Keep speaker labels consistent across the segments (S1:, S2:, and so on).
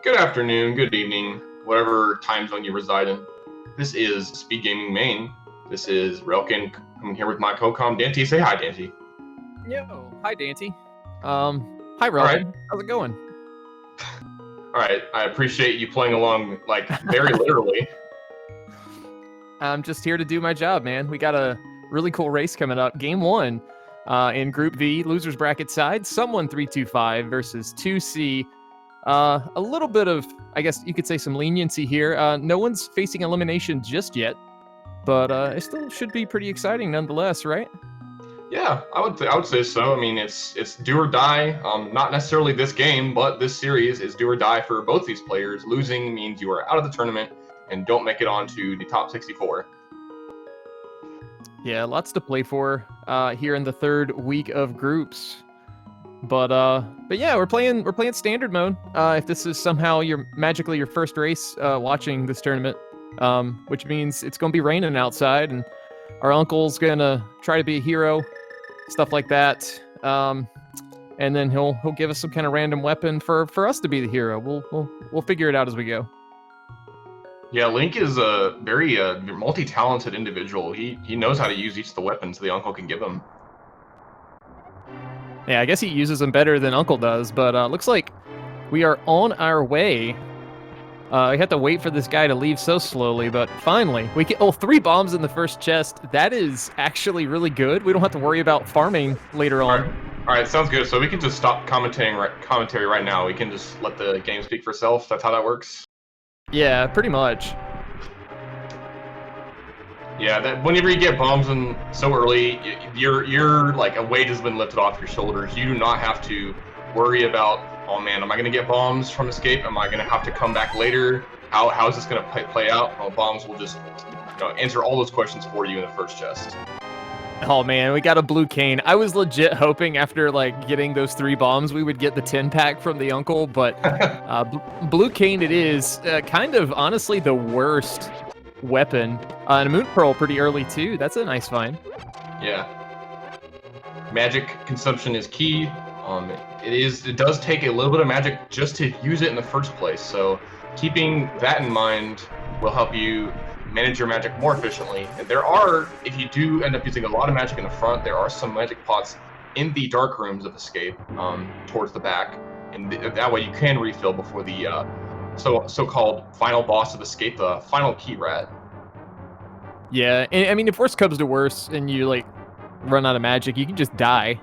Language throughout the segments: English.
S1: Good afternoon, good evening, whatever time zone you reside in. This is SpeedGaming Maine. This is Relkin coming here with my co-com Dante. Say hi, Dante.
S2: Yo, hi Dante. Hi Relkin.
S1: Right.
S2: How's it going?
S1: All right, I appreciate you playing along, like, very literally.
S2: I'm just here to do my job, man. We got a really cool race coming up. Game 1 in Group V, losers bracket side, someone325 versus TwoC. A little bit of, I guess you could say, some leniency here. No one's facing elimination just yet, but it still should be pretty exciting nonetheless, right?
S1: Yeah, I would say so. I mean, it's do or die. Not necessarily this game, but this series is do or die for both these players. Losing means you are out of the tournament and don't make it onto the top 64.
S2: Yeah, lots to play for here in the third week of groups. But yeah, we're playing standard mode. If this is somehow magically your first race watching this tournament, which means it's gonna be raining outside, and our uncle's gonna try to be a hero, stuff like that. And then he'll give us some kind of random weapon for us to be the hero. We'll figure it out as we go.
S1: Yeah, Link is a very multi-talented individual. He knows how to use each of the weapons the uncle can give him.
S2: Yeah, I guess he uses them better than Uncle does, but looks like we are on our way. We have to wait for this guy to leave so slowly, but finally, we get 3 bombs in the first chest. That is actually really good. We don't have to worry about farming later on.
S1: All right, sounds good. So we can just stop commentary right now. We can just let the game speak for itself. That's how that works.
S2: Yeah, pretty much.
S1: Yeah, whenever you get bombs in so early, you're like, a weight has been lifted off your shoulders. You do not have to worry about, oh man, am I going to get bombs from escape? Am I going to have to come back later? How is this going to play out? Well, bombs will just answer all those questions for you in the first chest.
S2: Oh man, we got a blue cane. I was legit hoping after getting those 3 bombs we would get the 10-pack from the uncle, but blue cane it is. Kind of honestly the worst weapon. And a moon pearl pretty early too. That's a nice find.
S1: Yeah. Magic consumption is key. It does take a little bit of magic just to use it in the first place. So keeping that in mind will help you manage your magic more efficiently. And there are, if you do end up using a lot of magic in the front, there are some magic pots in the dark rooms of Escape towards the back. And that way you can refill before the so-called final boss of Escape, the final key rat.
S2: Yeah, and I mean, if worse comes to worse and you run out of magic, you can just die.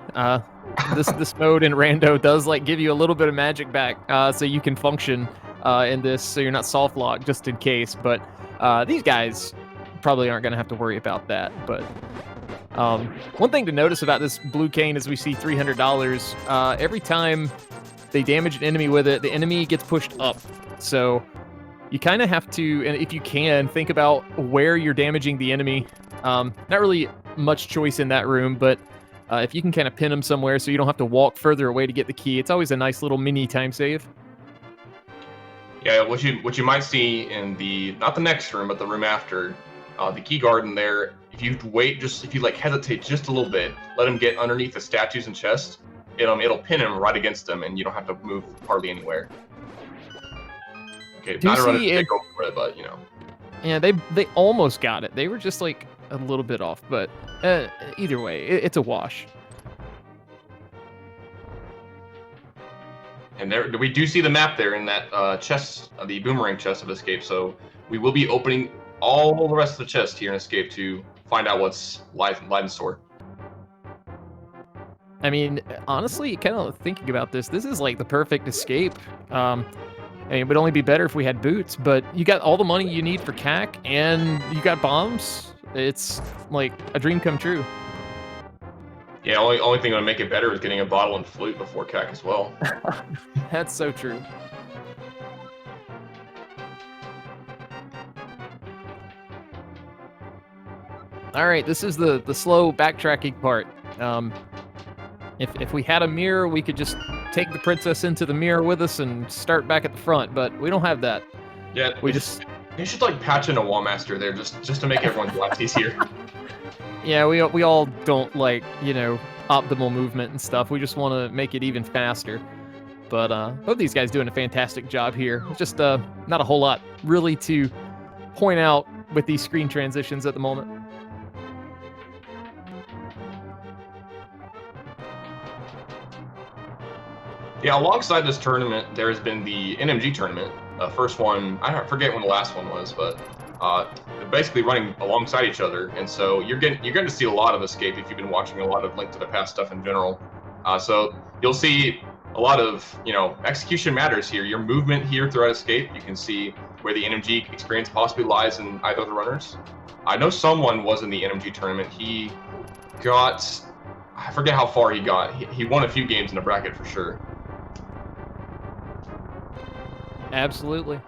S2: This mode in Rando does give you a little bit of magic back, so you can function in this, so you're not soft locked just in case. But these guys probably aren't going to have to worry about that. But one thing to notice about this blue cane is we see $300 every time they damage an enemy with it. The enemy gets pushed up. So you kind of have to, and if you can, think about where you're damaging the enemy. Not really much choice in that room, but if you can kind of pin them somewhere so you don't have to walk further away to get the key, it's always a nice little mini time save.
S1: Yeah, what you might see in not the next room, but the room after, the key garden there, if you wait, if you hesitate just a little bit, let him get underneath the statues and chests, it'll pin him right against them, and you don't have to move hardly anywhere. Okay, not running to go for it, but
S2: Yeah, they almost got it. They were just a little bit off, but either way, it's a wash.
S1: And there, we do see the map there in that chest, the boomerang chest of Escape. So we will be opening all the rest of the chest here in Escape to find out what's live in store.
S2: I mean, honestly, kind of thinking about this is the perfect escape. And it would only be better if we had boots, but you got all the money you need for CAC, and you got bombs. It's a dream come true.
S1: Yeah, only thing that would make it better is getting a bottle and flute before CAC as well.
S2: That's so true. All right, this is the slow backtracking part. If we had a mirror, we could just take the princess into the mirror with us and start back at the front, but we don't have that.
S1: Yeah, they should patch in a wall master there just to make everyone's lives easier.
S2: Yeah, we all don't optimal movement and stuff. We just want to make it even faster. But both these guys doing a fantastic job here. Just not a whole lot really to point out with these screen transitions at the moment.
S1: Yeah, alongside this tournament, there has been the NMG tournament. First one, I forget when the last one was, but they're basically running alongside each other, and so you're going to see a lot of escape if you've been watching a lot of Link to the Past stuff in general. So you'll see a lot of, execution matters here. Your movement here throughout escape, you can see where the NMG experience possibly lies in either of the runners. I know someone was in the NMG tournament. He got, I forget how far he got. He won a few games in the bracket for sure.
S2: Absolutely.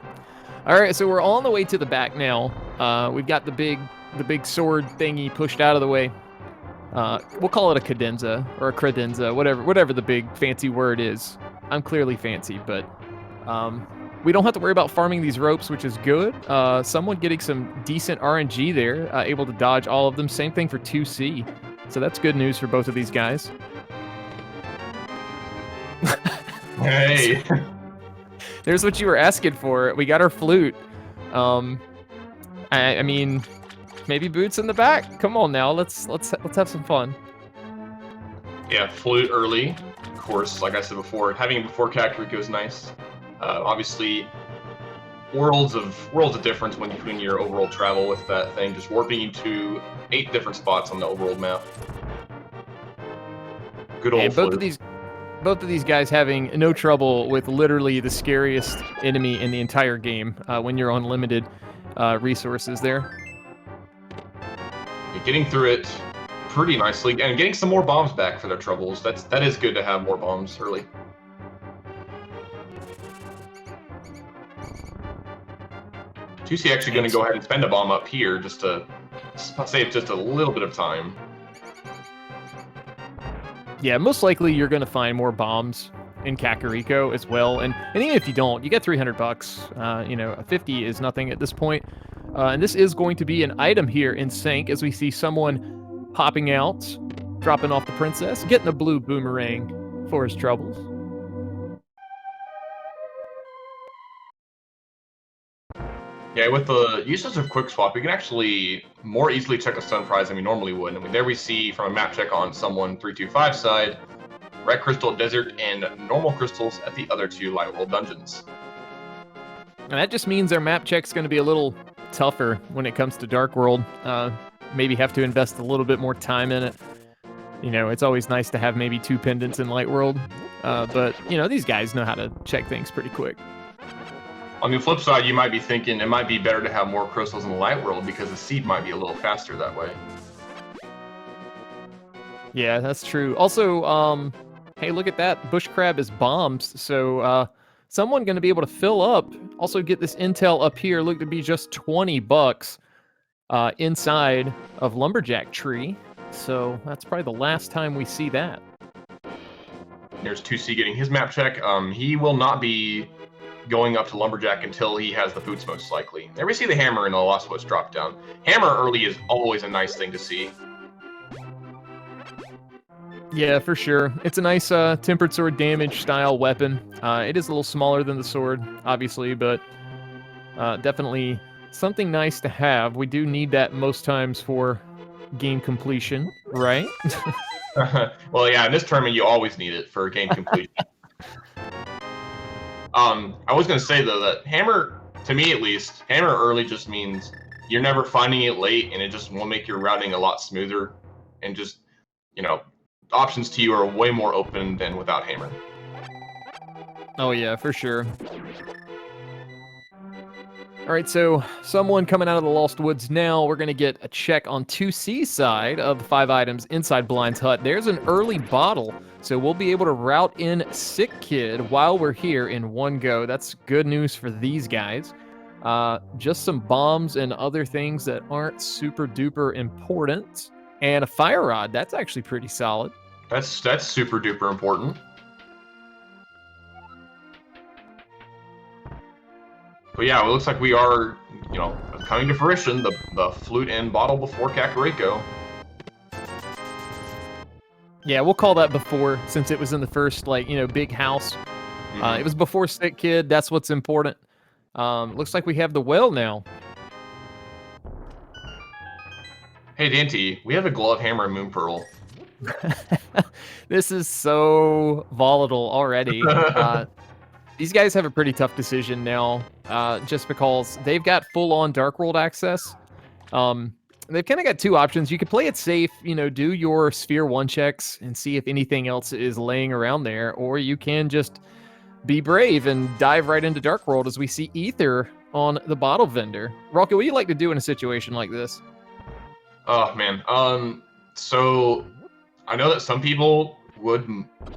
S2: All right, so we're on the way to the back now. We've got the big sword thingy pushed out of the way. We'll call it a cadenza or a credenza, whatever the big fancy word is. I'm clearly fancy, but we don't have to worry about farming these ropes, which is good. Someone getting some decent RNG there, able to dodge all of them. Same thing for 2C. So that's good news for both of these guys.
S1: Hey.
S2: There's what you were asking for. We got our flute. I mean, maybe boots in the back. Come on now, let's have some fun.
S1: Yeah, flute early, of course. Like I said before, having it before Kakariko is nice. Obviously, worlds of difference between your overworld travel with that thing, just warping you to 8 different spots on the overworld map. Good old flute.
S2: Both of these guys having no trouble with literally the scariest enemy in the entire game when you're on limited resources there.
S1: You're getting through it pretty nicely and getting some more bombs back for their troubles. That is good to have more bombs early. TwoC actually going to go ahead and spend a bomb up here just to save just a little bit of time.
S2: Yeah, most likely you're going to find more bombs in Kakariko as well, and even if you don't, you get $300. 50 is nothing at this point. And this is going to be an item here in sync as we see someone popping out, dropping off the princess, getting a blue boomerang for his troubles.
S1: Yeah, with the usage of Quick Swap, we can actually more easily check a stun prize than we normally would. I mean, there we see from a map check on someone325 side, red crystal at desert and normal crystals at the other 2 light world dungeons.
S2: And that just means our map check's going to be a little tougher when it comes to Dark World. Maybe have to invest a little bit more time in it. It's always nice to have maybe 2 pendants in Light World, but these guys know how to check things pretty quick.
S1: On the flip side, you might be thinking it might be better to have more crystals in the light world because the seed might be a little faster that way.
S2: Yeah, that's true. Also, hey, look at that. Bush crab is bombs, so someone going to be able to fill up. Also get this intel up here. Look to be just $20 inside of Lumberjack Tree. So that's probably the last time we see that.
S1: There's 2C getting his map check. He will not be going up to Lumberjack until he has the boots, most likely. There we see the hammer and the Lost Woods drop down. Hammer early is always a nice thing to see.
S2: Yeah, for sure. It's a nice tempered sword damage style weapon. It is a little smaller than the sword, obviously, but definitely something nice to have. We do need that most times for game completion, right?
S1: Well, yeah, in this tournament, you always need it for game completion. I was going to say, though, that hammer, to me at least, hammer early just means you're never finding it late, and it just will make your routing a lot smoother, and just, options to you are way more open than without hammer.
S2: Oh, yeah, for sure. All right, so someone coming out of the Lost Woods now. We're going to get a check on 2C's side of the 5 items inside Blind's hut. There's an early bottle, so we'll be able to route in Sick Kid while we're here in one go. That's good news for these guys. Just some bombs and other things that aren't super duper important. And a fire rod. That's actually pretty solid.
S1: That's super duper important. But yeah, it looks like we are, coming to fruition, the flute and bottle before Kakariko.
S2: Yeah, we'll call that before, since it was in the first, big house. It was before Stick Kid. That's what's important. Looks like we have the well now.
S1: Hey, Dante, we have a glove hammer and moon pearl.
S2: This is so volatile already. These guys have a pretty tough decision now, just because they've got full-on Dark World access. They've kind of got two options. You could play it safe, do your Sphere 1 checks and see if anything else is laying around there, or you can just be brave and dive right into Dark World as we see Ether on the bottle vendor. Rocky, what do you like to do in a situation like this?
S1: Oh, man. So I know that some people would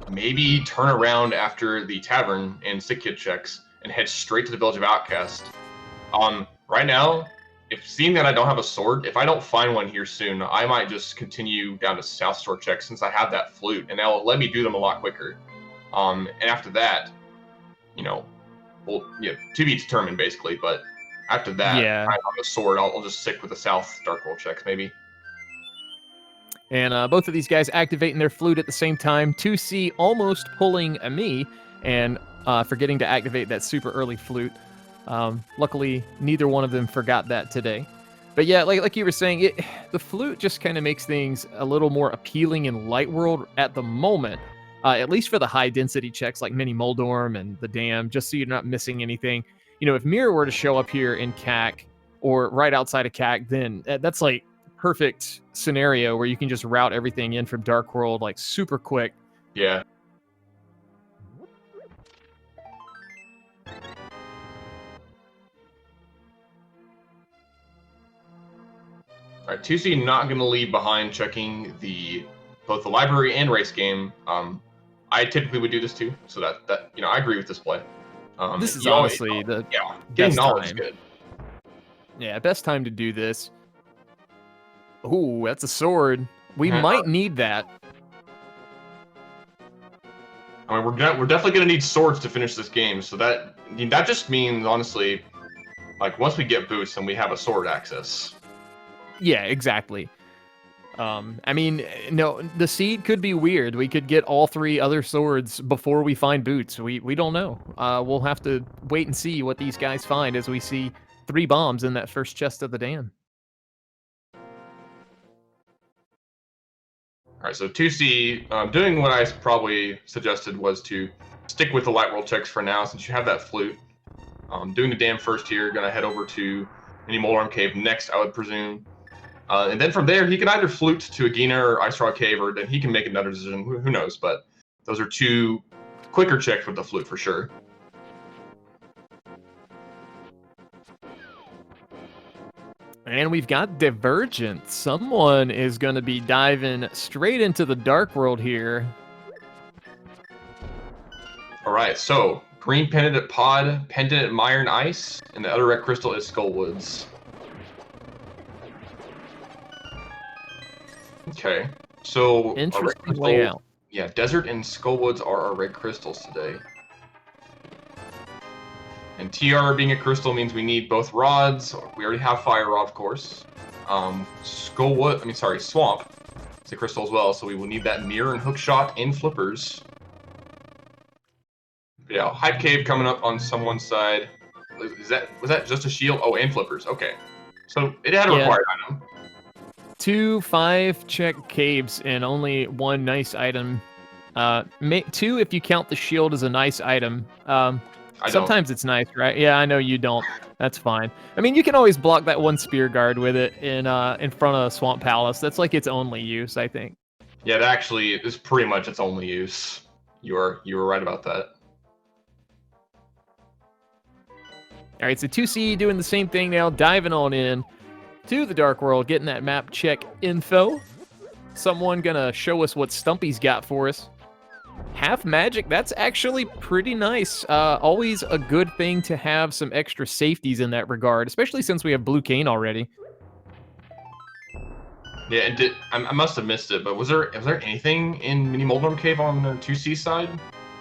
S1: maybe turn around after the tavern and Sick Kid checks and head straight to the Village of Outcast. Right now, seeing that I don't have a sword, if I don't find one here soon, I might just continue down to South Store checks since I have that flute, and that'll let me do them a lot quicker. And after that, to be determined basically, but after that,
S2: yeah.
S1: if I have a sword, I'll just stick with the South Dark World checks maybe.
S2: And both of these guys activating their flute at the same time. 2C almost pulling a me and forgetting to activate that super early flute. Luckily, neither one of them forgot that today. But yeah, like you were saying, the flute just kind of makes things a little more appealing in Light World at the moment. At least for the high density checks like Mini Moldorm and the Dam, just so you're not missing anything. If Mirror were to show up here in CAC or right outside of CAC, then that's like perfect scenario where you can just route everything in from Dark World like super quick.
S1: Yeah. All right, 2C not going to leave behind checking both the library and race game. I typically would do this too, so that I agree with this play.
S2: This is honestly the
S1: getting knowledge
S2: time.
S1: is good.
S2: Yeah, best time to do this. Ooh, that's a sword. We might need that.
S1: I mean, we're definitely gonna need swords to finish this game. So that just means honestly, like once we get boosts and we have a sword access.
S2: Yeah, exactly. I mean, no, the seed could be weird. We could get all three other swords before we find boots. We don't know. We'll have to wait and see what these guys find as we see 3 bombs in that first chest of the Dam.
S1: All right, so 2C, doing what I probably suggested was to stick with the Light World checks for now, since you have that flute. Doing the Dam first here, gonna head over to Mini Moldorm Cave next, I would presume. And then from there, he can either flute to Agena or Ice Rock Cave, or then he can make another decision. Who knows? But those are 2 quicker checks with the flute for sure.
S2: And we've got Divergent. Someone is going to be diving straight into the Dark World here.
S1: All right, so green pendant at Pod, pendant at Mire and Ice, and the other red crystal is Skullwoods. Okay, so
S2: interesting layout.
S1: Yeah, Desert and Skullwoods are our red crystals today. And TR being a crystal means we need both rods. We already have Fire Rod, of course. Swamp is a crystal as well, so we will need that Mirror and Hook Shot and Flippers. But yeah, Hype Cave coming up on someone's side. Was that just a shield? Oh, and Flippers. Okay, so it had a required item.
S2: 2 5-check caves and only 1 nice item. 2 if you count the shield as a nice item. Sometimes it's nice, right? Yeah, I know you don't. That's fine. I mean, you can always block that 1 spear guard with it in front of Swamp Palace. That's like its only use, I think.
S1: Yeah, that actually is pretty much its only use. You were right about that.
S2: All right, so 2C doing the same thing now, diving on in to the Dark World, getting that map check info. Someone gonna show us what Stumpy's got for us. Half magic, that's actually pretty nice. Always a good thing to have some extra safeties in that regard, especially since we have Blue Cane already.
S1: Yeah, and I must have missed it, but was there anything in Mini Moldorm Cave on the 2C side?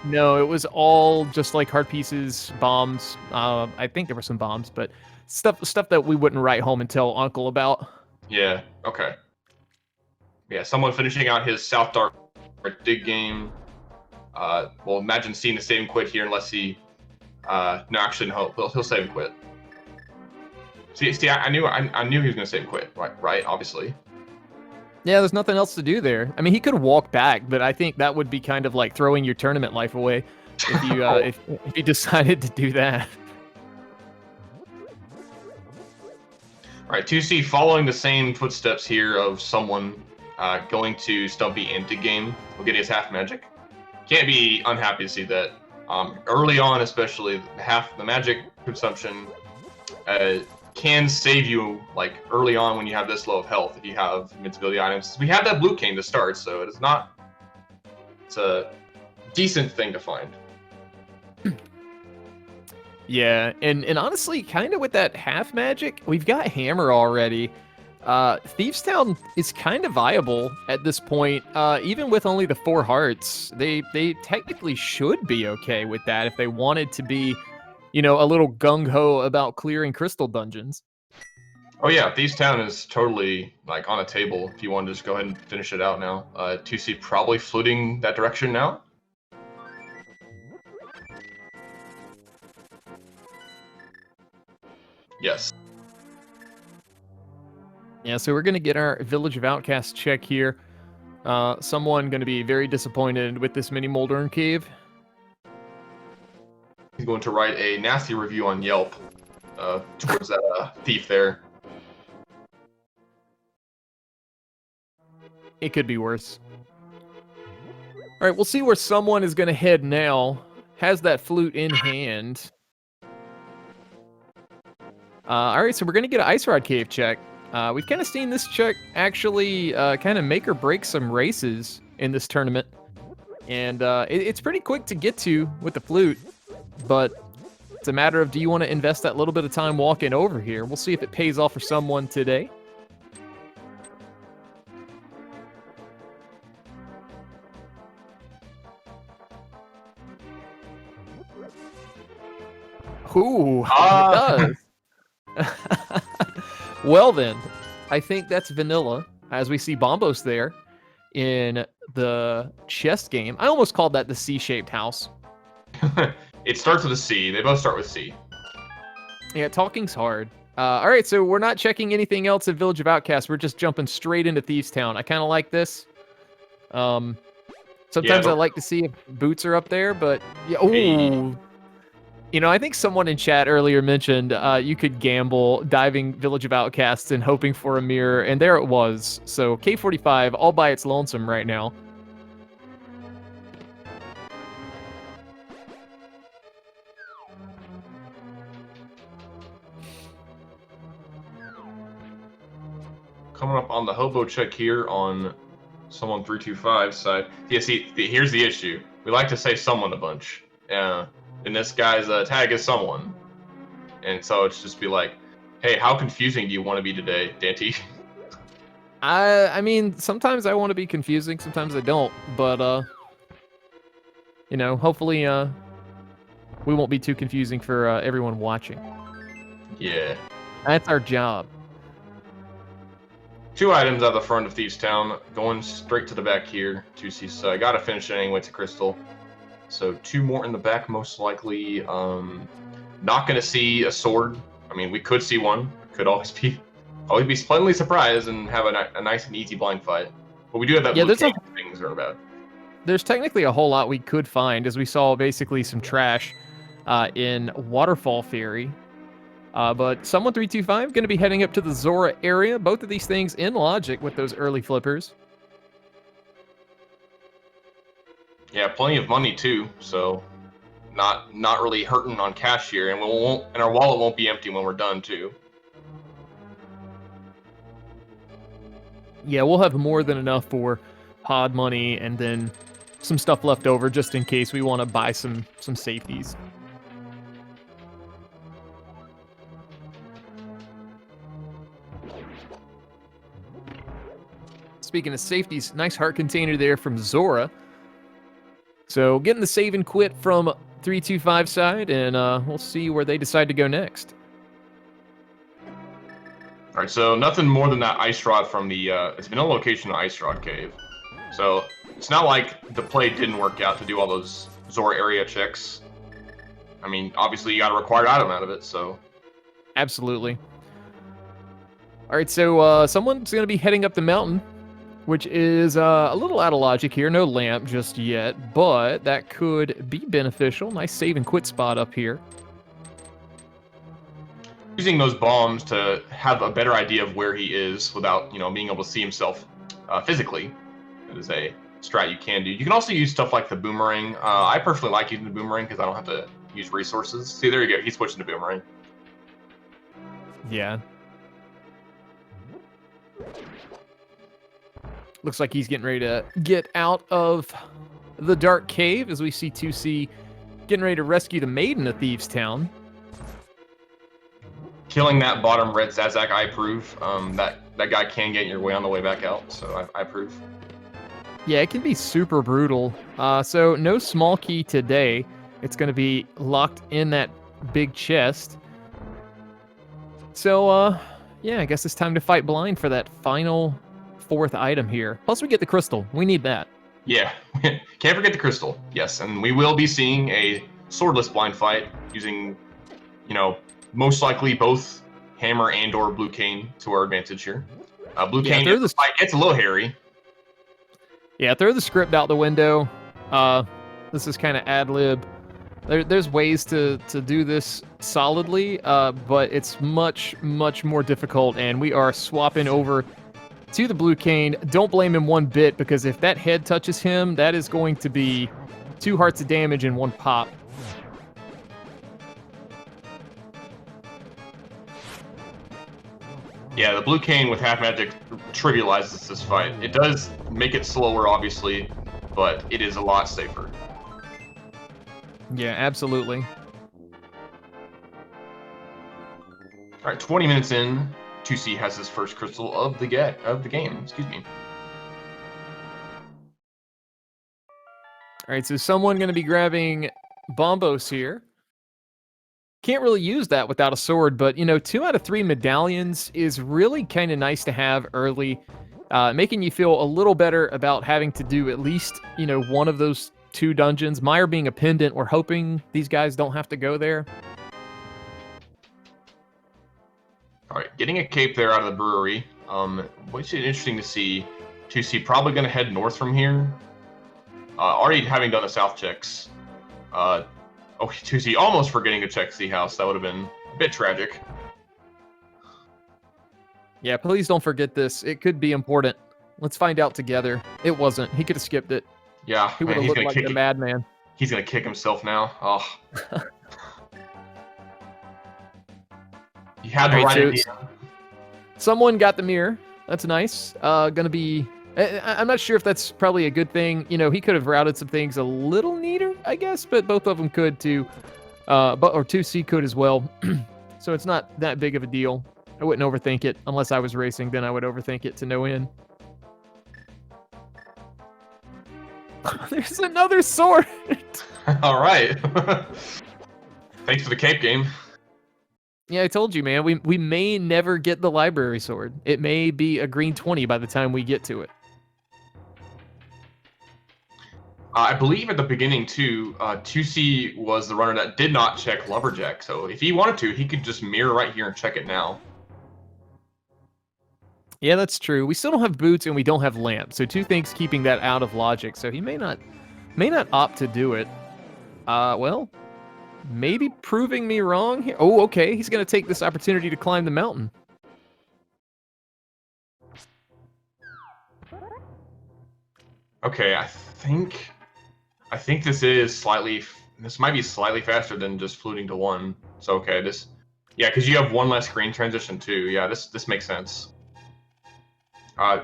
S2: No, it was all just like hard pieces, bombs. I think there were some bombs, but stuff that we wouldn't write home and tell Uncle about.
S1: Yeah, okay. Yeah, someone finishing out his South Dark dig game. Well, imagine seeing the save and quit here unless he... no, actually, no, he'll save and quit. See, I knew he was going to save and quit, right? Obviously.
S2: Yeah, there's nothing else to do there. I mean, he could walk back, but I think that would be kind of like throwing your tournament life away if you if you decided to do that.
S1: All right, TwoC following the same footsteps here of someone going to Stumpy into game will get his half magic. Can't be unhappy to see that. Early on, especially, half the magic consumption can save you like early on when you have this low of health if you have invincibility items. We have that blue cane to start, so it's a decent thing to find.
S2: Yeah, and honestly, kind of with that half magic, we've got Hammer already. Thieves Town is kind of viable at this point, even with only the 4 hearts. They technically should be okay with that if they wanted to be, you know, a little gung-ho about clearing crystal dungeons.
S1: Oh yeah, Thieves Town is totally like on a table if you want to just go ahead and finish it out now. TwoC probably fluting that direction now. Yes.
S2: Yeah, so we're going to get our Village of Outcasts check here. Someone going to be very disappointed with this mini Moldern Cave.
S1: He's going to write a nasty review on Yelp towards that thief there.
S2: It could be worse. All right, we'll see where someone is going to head now. Has that flute in hand. All right, so we're going to get an Ice Rod Cave check. We've kind of seen this check actually kind of make or break some races in this tournament. And it's pretty quick to get to with the flute, but it's a matter of do you want to invest that little bit of time walking over here? We'll see if it pays off for someone today. Ooh, it does. Well then, I think that's vanilla, as we see Bombos there in the chest game. I almost called that the C-shaped house.
S1: It starts with a C. They both start with C.
S2: Yeah, talking's hard. All right, so we're not checking anything else at Village of Outcasts. We're just jumping straight into Thieves Town. I kind of like this. Sometimes I like to see if boots are up there, but yeah, ooh. Hey. You know, I think someone in chat earlier mentioned you could gamble diving Village of Outcasts and hoping for a mirror, and there it was. So K45 all by its lonesome right now.
S1: Coming up on the hobo check here on someone325 side. Yeah, see, here's the issue. We like to say someone a bunch. Yeah. And this guy's tag is someone. And so it's just be like, hey, how confusing do you want to be today, Dante?
S2: I mean, sometimes I want to be confusing, sometimes I don't. But, you know, hopefully we won't be too confusing for everyone watching.
S1: Yeah.
S2: That's our job.
S1: 2 items out the front of Thieves Town, going straight to the back here. TwoC's got to finish it anyway to Crystal. So 2 more in the back, most likely. Not going to see a sword. I mean, we could see one. Could always be pleasantly surprised and have a nice and easy blind fight. But we do have that blue cake things are about.
S2: There's technically a whole lot we could find, as we saw basically some trash in Waterfall Ferry. But someone325 going to be heading up to the Zora area. Both of these things in logic with those early flippers.
S1: Yeah, plenty of money too, so not really hurting on cash here, and our wallet won't be empty when we're done too.
S2: Yeah, we'll have more than enough for pod money and then some stuff left over just in case we want to buy some safeties. Speaking of safeties, nice heart container there from Zora. So getting the save and quit from 325 side, and we'll see where they decide to go next.
S1: All right, so nothing more than that ice rod from the it's vanilla location of Ice Rod Cave. So it's not like the play didn't work out to do all those Zora area checks. I mean, obviously you got a required item out of it, so.
S2: Absolutely. All right, so someone's going to be heading up the mountain, which is a little out of logic here. No lamp just yet, but that could be beneficial. Nice save and quit spot up here.
S1: Using those bombs to have a better idea of where he is without, being able to see himself physically. It is a strat you can do. You can also use stuff like the boomerang. I personally like using the boomerang because I don't have to use resources. See, there you go. He's switching to boomerang.
S2: Yeah. Looks like he's getting ready to get out of the dark cave as we see 2C getting ready to rescue the maiden of Thieves Town.
S1: Killing that bottom red Zazak, I approve. That guy can get in your way on the way back out, so I approve.
S2: Yeah, it can be super brutal. So no small key today. It's going to be locked in that big chest. So, yeah, I guess it's time to fight blind for that final 4th item here. Plus, we get the crystal. We need that.
S1: Yeah, can't forget the crystal. Yes, and we will be seeing a swordless blind fight using, most likely both hammer and/or blue cane to our advantage here. Blue cane fight gets a little hairy.
S2: Yeah, throw the script out the window. This is kind of ad lib. There's ways to do this solidly, but it's much, much more difficult, and we are swapping over to the blue cane. Don't blame him one bit, because if that head touches him, that is going to be 2 hearts of damage in 1 pop.
S1: Yeah, the blue cane with half magic trivializes this fight. It does make it slower, obviously, but it is a lot safer.
S2: Yeah, absolutely.
S1: All right, 20 minutes in, 2C has his first crystal of the game. Excuse me.
S2: All right, so someone going to be grabbing Bombos here. Can't really use that without a sword, but 2 out of 3 medallions is really kind of nice to have early, making you feel a little better about having to do at least one of those 2 dungeons. Meyer being a pendant, we're hoping these guys don't have to go there.
S1: All right, getting a cape there out of the brewery, which is interesting to see. 2C probably going to head north from here. Already having done the south checks. 2C almost forgetting to check C house. That would have been a bit tragic.
S2: Yeah, please don't forget this. It could be important. Let's find out together. It wasn't. He could have skipped it.
S1: Yeah,
S2: he would have looked like a madman.
S1: He's going to kick himself now. Oh. You had the right idea.
S2: Someone got the mirror. That's nice. Gonna be... I'm not sure if that's probably a good thing. He could have routed some things a little neater, I guess, but both of them could too. Or 2C could as well. So it's not that big of a deal. I wouldn't overthink it. Unless I was racing, then I would overthink it to no end. There's another sword!
S1: All right. Thanks for the cape game.
S2: Yeah, I told you, man. We may never get the library sword. It may be a green 20 by the time we get to it.
S1: I believe at the beginning, too, 2C was the runner that did not check Lumberjack. So if he wanted to, he could just mirror right here and check it now.
S2: Yeah, that's true. We still don't have boots and we don't have lamp. So 2 things keeping that out of logic. So he may not opt to do it. Well, maybe proving me wrong here. Oh, okay. He's going to take this opportunity to climb the mountain.
S1: Okay, I think this might be slightly faster than just fluting to 1. So okay, yeah, because you have 1 less screen transition too. Yeah, this makes sense.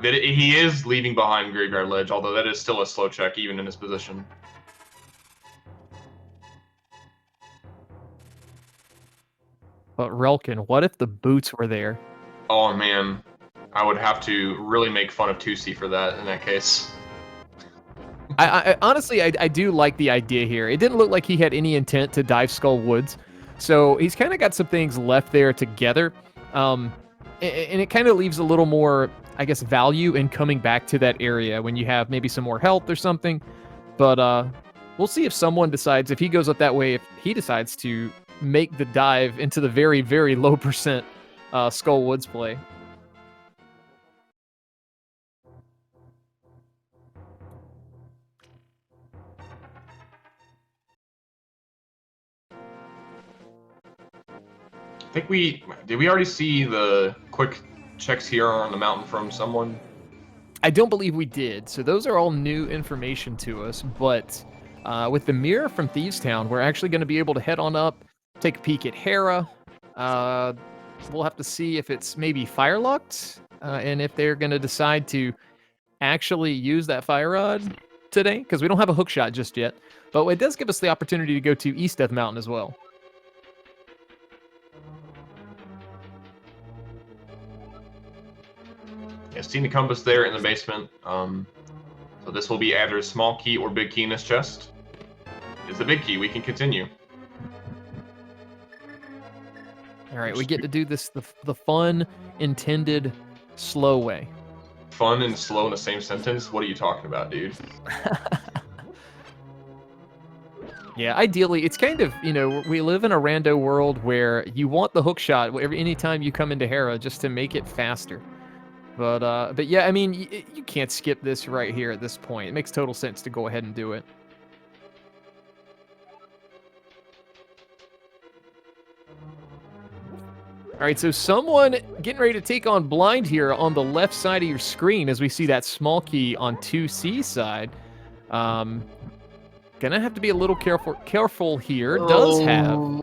S1: He is leaving behind Graveyard Ledge, although that is still a slow check even in his position.
S2: But Relkin, what if the boots were there?
S1: Oh man, I would have to really make fun of 2C for that in that case.
S2: I honestly, I do like the idea here. It didn't look like he had any intent to dive Skull Woods, so he's kind of got some things left there together, and it kind of leaves a little more I guess, value in coming back to that area when you have maybe some more health or something. But we'll see if someone decides, if he goes up that way, if he decides to make the dive into the very, very low percent Skull Woods play.
S1: I think did we already see the quick checks here on the mountain from someone?
S2: I don't believe we did. So those are all new information to us. But with the mirror from Thieves Town, we're actually going to be able to head on up, take a peek at Hera. We'll have to see if it's maybe firelocked, and if they're going to decide to actually use that fire rod today, because we don't have a hook shot just yet. But it does give us the opportunity to go to East Death Mountain as well.
S1: Yeah, seen the compass there in the basement. So this will be either a small key or big key in this chest. It's the big key. We can continue.
S2: All right, we get to do this the fun, intended, slow way.
S1: Fun and slow in the same sentence? What are you talking about, dude?
S2: Yeah, ideally, it's kind of, we live in a rando world where you want the hook shot anytime you come into Hera just to make it faster. But yeah, I mean, you can't skip this right here at this point. It makes total sense to go ahead and do it. All right, so someone getting ready to take on blind here on the left side of your screen as we see that small key on 2C side. Gonna have to be a little careful here. Does have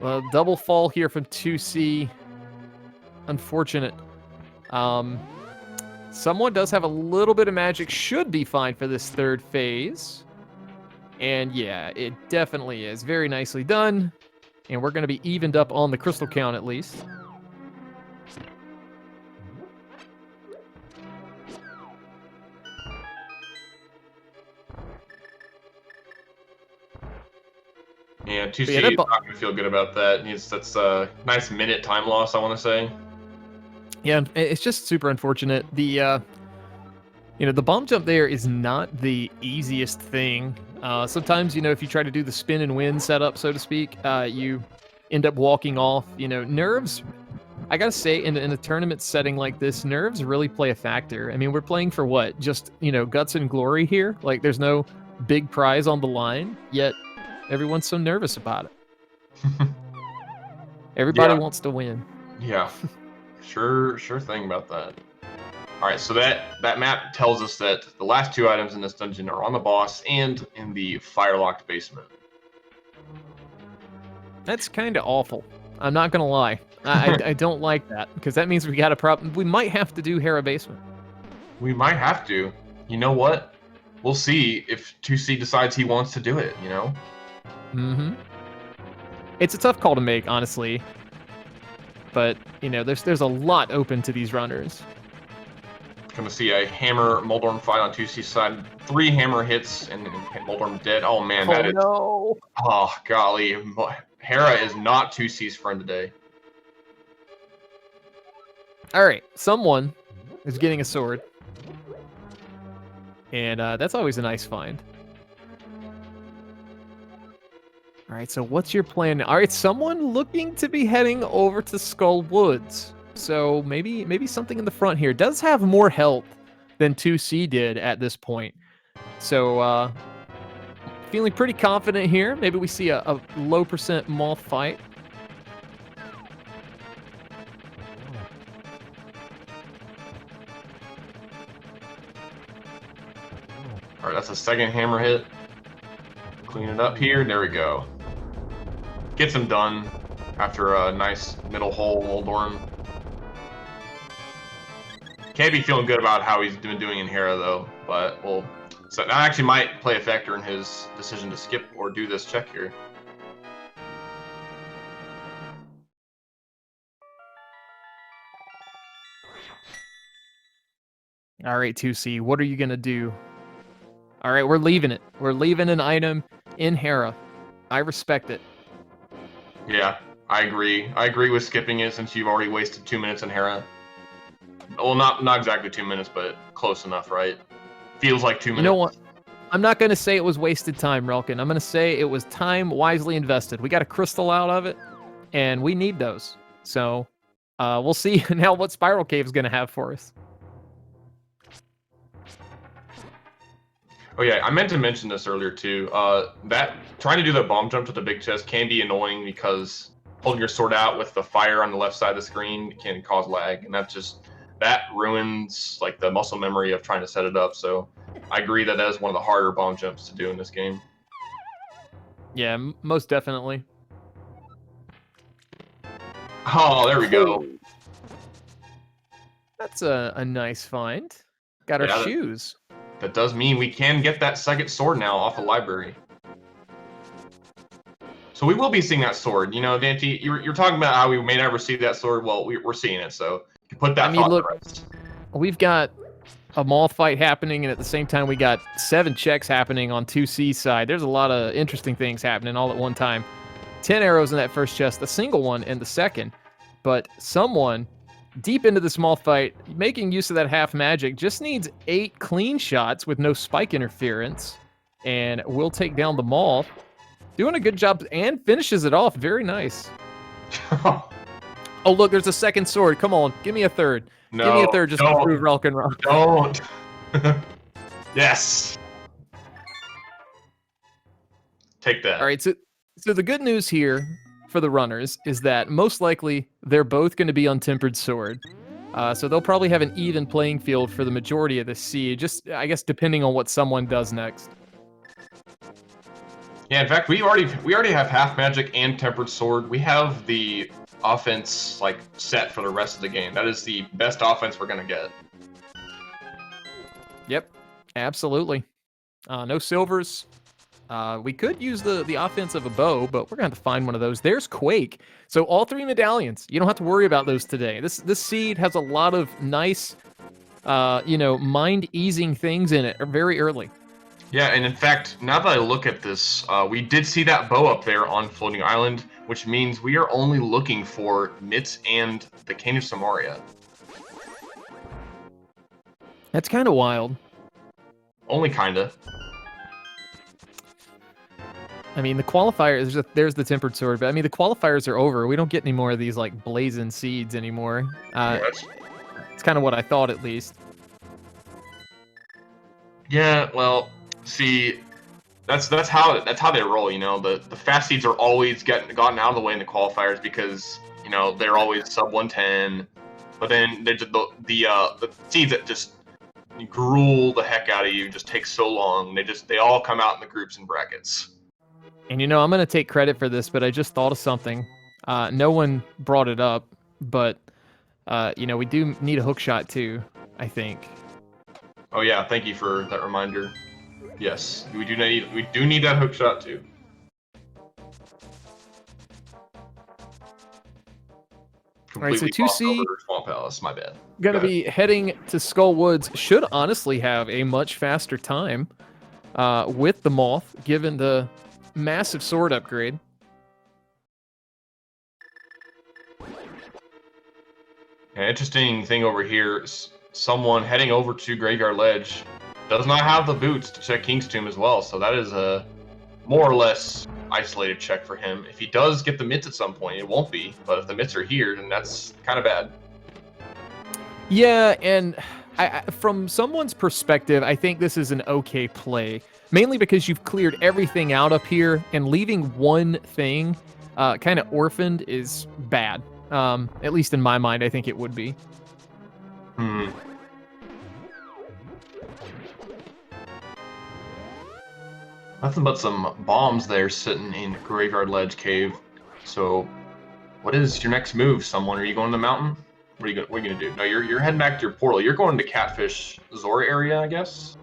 S2: a double fall here from 2C. Unfortunate. Someone does have a little bit of magic. Should be fine for this third phase. And yeah, it definitely is. Very nicely done. And we're going to be evened up on the crystal count at least.
S1: Yeah, 2C is not going to feel good about that. That's a nice minute time loss, I want to say.
S2: Yeah, it's just super unfortunate. The bomb jump there is not the easiest thing. Sometimes, if you try to do the spin and win setup, so to speak, you end up walking off. Nerves, I gotta say, in a tournament setting like this, nerves really play a factor. I mean, we're playing for what? Just, guts and glory here? Like, there's no big prize on the line, yet everyone's so nervous about it. Everybody wants to win.
S1: Yeah. Sure thing about that. All right, so that map tells us that the last two items in this dungeon are on the boss and in the fire-locked basement.
S2: That's kind of awful. I'm not gonna lie. I don't like that, because that means we got a problem. We might have to do Hera basement.
S1: We might have to. You know what? We'll see if 2C decides he wants to do it.
S2: Mm-hmm. It's a tough call to make, honestly. But, there's a lot open to these runners.
S1: Gonna see a hammer Moldorm fight on 2C's side. 3 hammer hits and Moldorm dead. Oh man, that is.
S2: No.
S1: Oh golly, Hera is not 2C's friend today.
S2: All right, someone is getting a sword, and that's always a nice find. All right, so what's your plan? All right, someone looking to be heading over to Skull Woods. So maybe something in the front here. Does have more health than 2C did at this point. So feeling pretty confident here. Maybe we see a low percent moth fight.
S1: All right, that's a second hammer hit. Clean it up here. There we go. Gets him done after a nice middle hole Moldorm. Can't be feeling good about how he's been doing in Hera though, but so that actually might play a factor in his decision to skip or do this check here.
S2: All right, 2C, what are you gonna do? All right, we're leaving it. We're leaving an item in Hera. I respect it.
S1: Yeah, I agree. I agree with skipping it since you've already wasted 2 minutes in Hera. Well, not exactly 2 minutes, but close enough, right? Feels like 2 minutes.
S2: You know what? I'm not going to say it was wasted time, Relkin. I'm going to say it was time wisely invested. We got a crystal out of it, and we need those. So we'll see now what Spiral Cave is going to have for us.
S1: Oh yeah, I meant to mention this earlier too. That trying to do the bomb jump to the big chest can be annoying because holding your sword out with the fire on the left side of the screen can cause lag, and that ruins like the muscle memory of trying to set it up. So I agree that is one of the harder bomb jumps to do in this game.
S2: Yeah, most definitely.
S1: Oh, there we go.
S2: That's a nice find. Got our shoes.
S1: That does mean we can get that second sword now off the library. So we will be seeing that sword. You know, Dante, you're talking about how we may never see that sword. Well, we're seeing it, so you can put that thought to rest.
S2: We've got a mall fight happening, and at the same time, we got 7 checks happening on 2C side. There's a lot of interesting things happening all at one time. 10 arrows in that first chest, a single one in the second. But someone deep into the small fight, making use of that half magic, just needs 8 clean shots with no spike interference, and we'll take down the mall. Doing a good job and finishes it off. Very nice. Oh, look, there's a second sword. Come on, give me a third.
S1: No,
S2: give me a third just to prove Relkin wrong.
S1: Don't. Yes. Take that.
S2: All right, so the good news here for the runners is that most likely they're both going to be untempered sword. So they'll probably have an even playing field for the majority of the seed, just, I guess, depending on what someone does next.
S1: Yeah, in fact, we already have half magic and tempered sword. We have the offense like set for the rest of the game. That is the best offense we're gonna get.
S2: Yep, absolutely. No silvers. We could use the offense of a bow, but we're gonna have to find one of those. There's Quake. So all 3 medallions. You don't have to worry about those today. This seed has a lot of nice, mind-easing things in it very early.
S1: Yeah, and in fact, now that I look at this, we did see that bow up there on Floating Island, which means we are only looking for Mitz and the Cane of Samaria.
S2: That's kind of wild.
S1: Only kinda.
S2: I mean, the qualifiers, there's the tempered sword, but I mean, the qualifiers are over. We don't get any more of these, like, blazing seeds anymore. It's kind of what I thought, at least.
S1: Yeah, well, see, that's how they roll, you know. The fast seeds are always gotten out of the way in the qualifiers because, you know, they're always sub 110. But then there's the seeds that just gruel the heck out of you, just take so long. They all come out in the groups and brackets.
S2: And you know, I'm gonna take credit for this, but I just thought of something. No one brought it up, but we do need a hook shot too, I think.
S1: Oh yeah, thank you for that reminder. Yes, we do need that hook shot too.
S2: All right, so 2C
S1: Swamp Palace, my bad.
S2: Gonna be heading to Skull Woods. Should honestly have a much faster time with the Moth, given the massive sword upgrade.
S1: An interesting thing over here, someone heading over to Graveyard Ledge does not have the boots to check King's Tomb as well, so that is a more or less isolated check for him. If he does get the mitts at some point, it won't be, but if the mitts are here, then that's kind of bad.
S2: Yeah, and from someone's perspective, I think this is an okay play. Mainly because you've cleared everything out up here, and leaving one thing kind of orphaned is bad. At least in my mind, I think it would be.
S1: Nothing but some bombs there sitting in Graveyard Ledge Cave. So, what is your next move, someone? Are you going to the mountain? What are you gonna do? No, you're heading back to your portal. You're going to Catfish Zora area, I guess.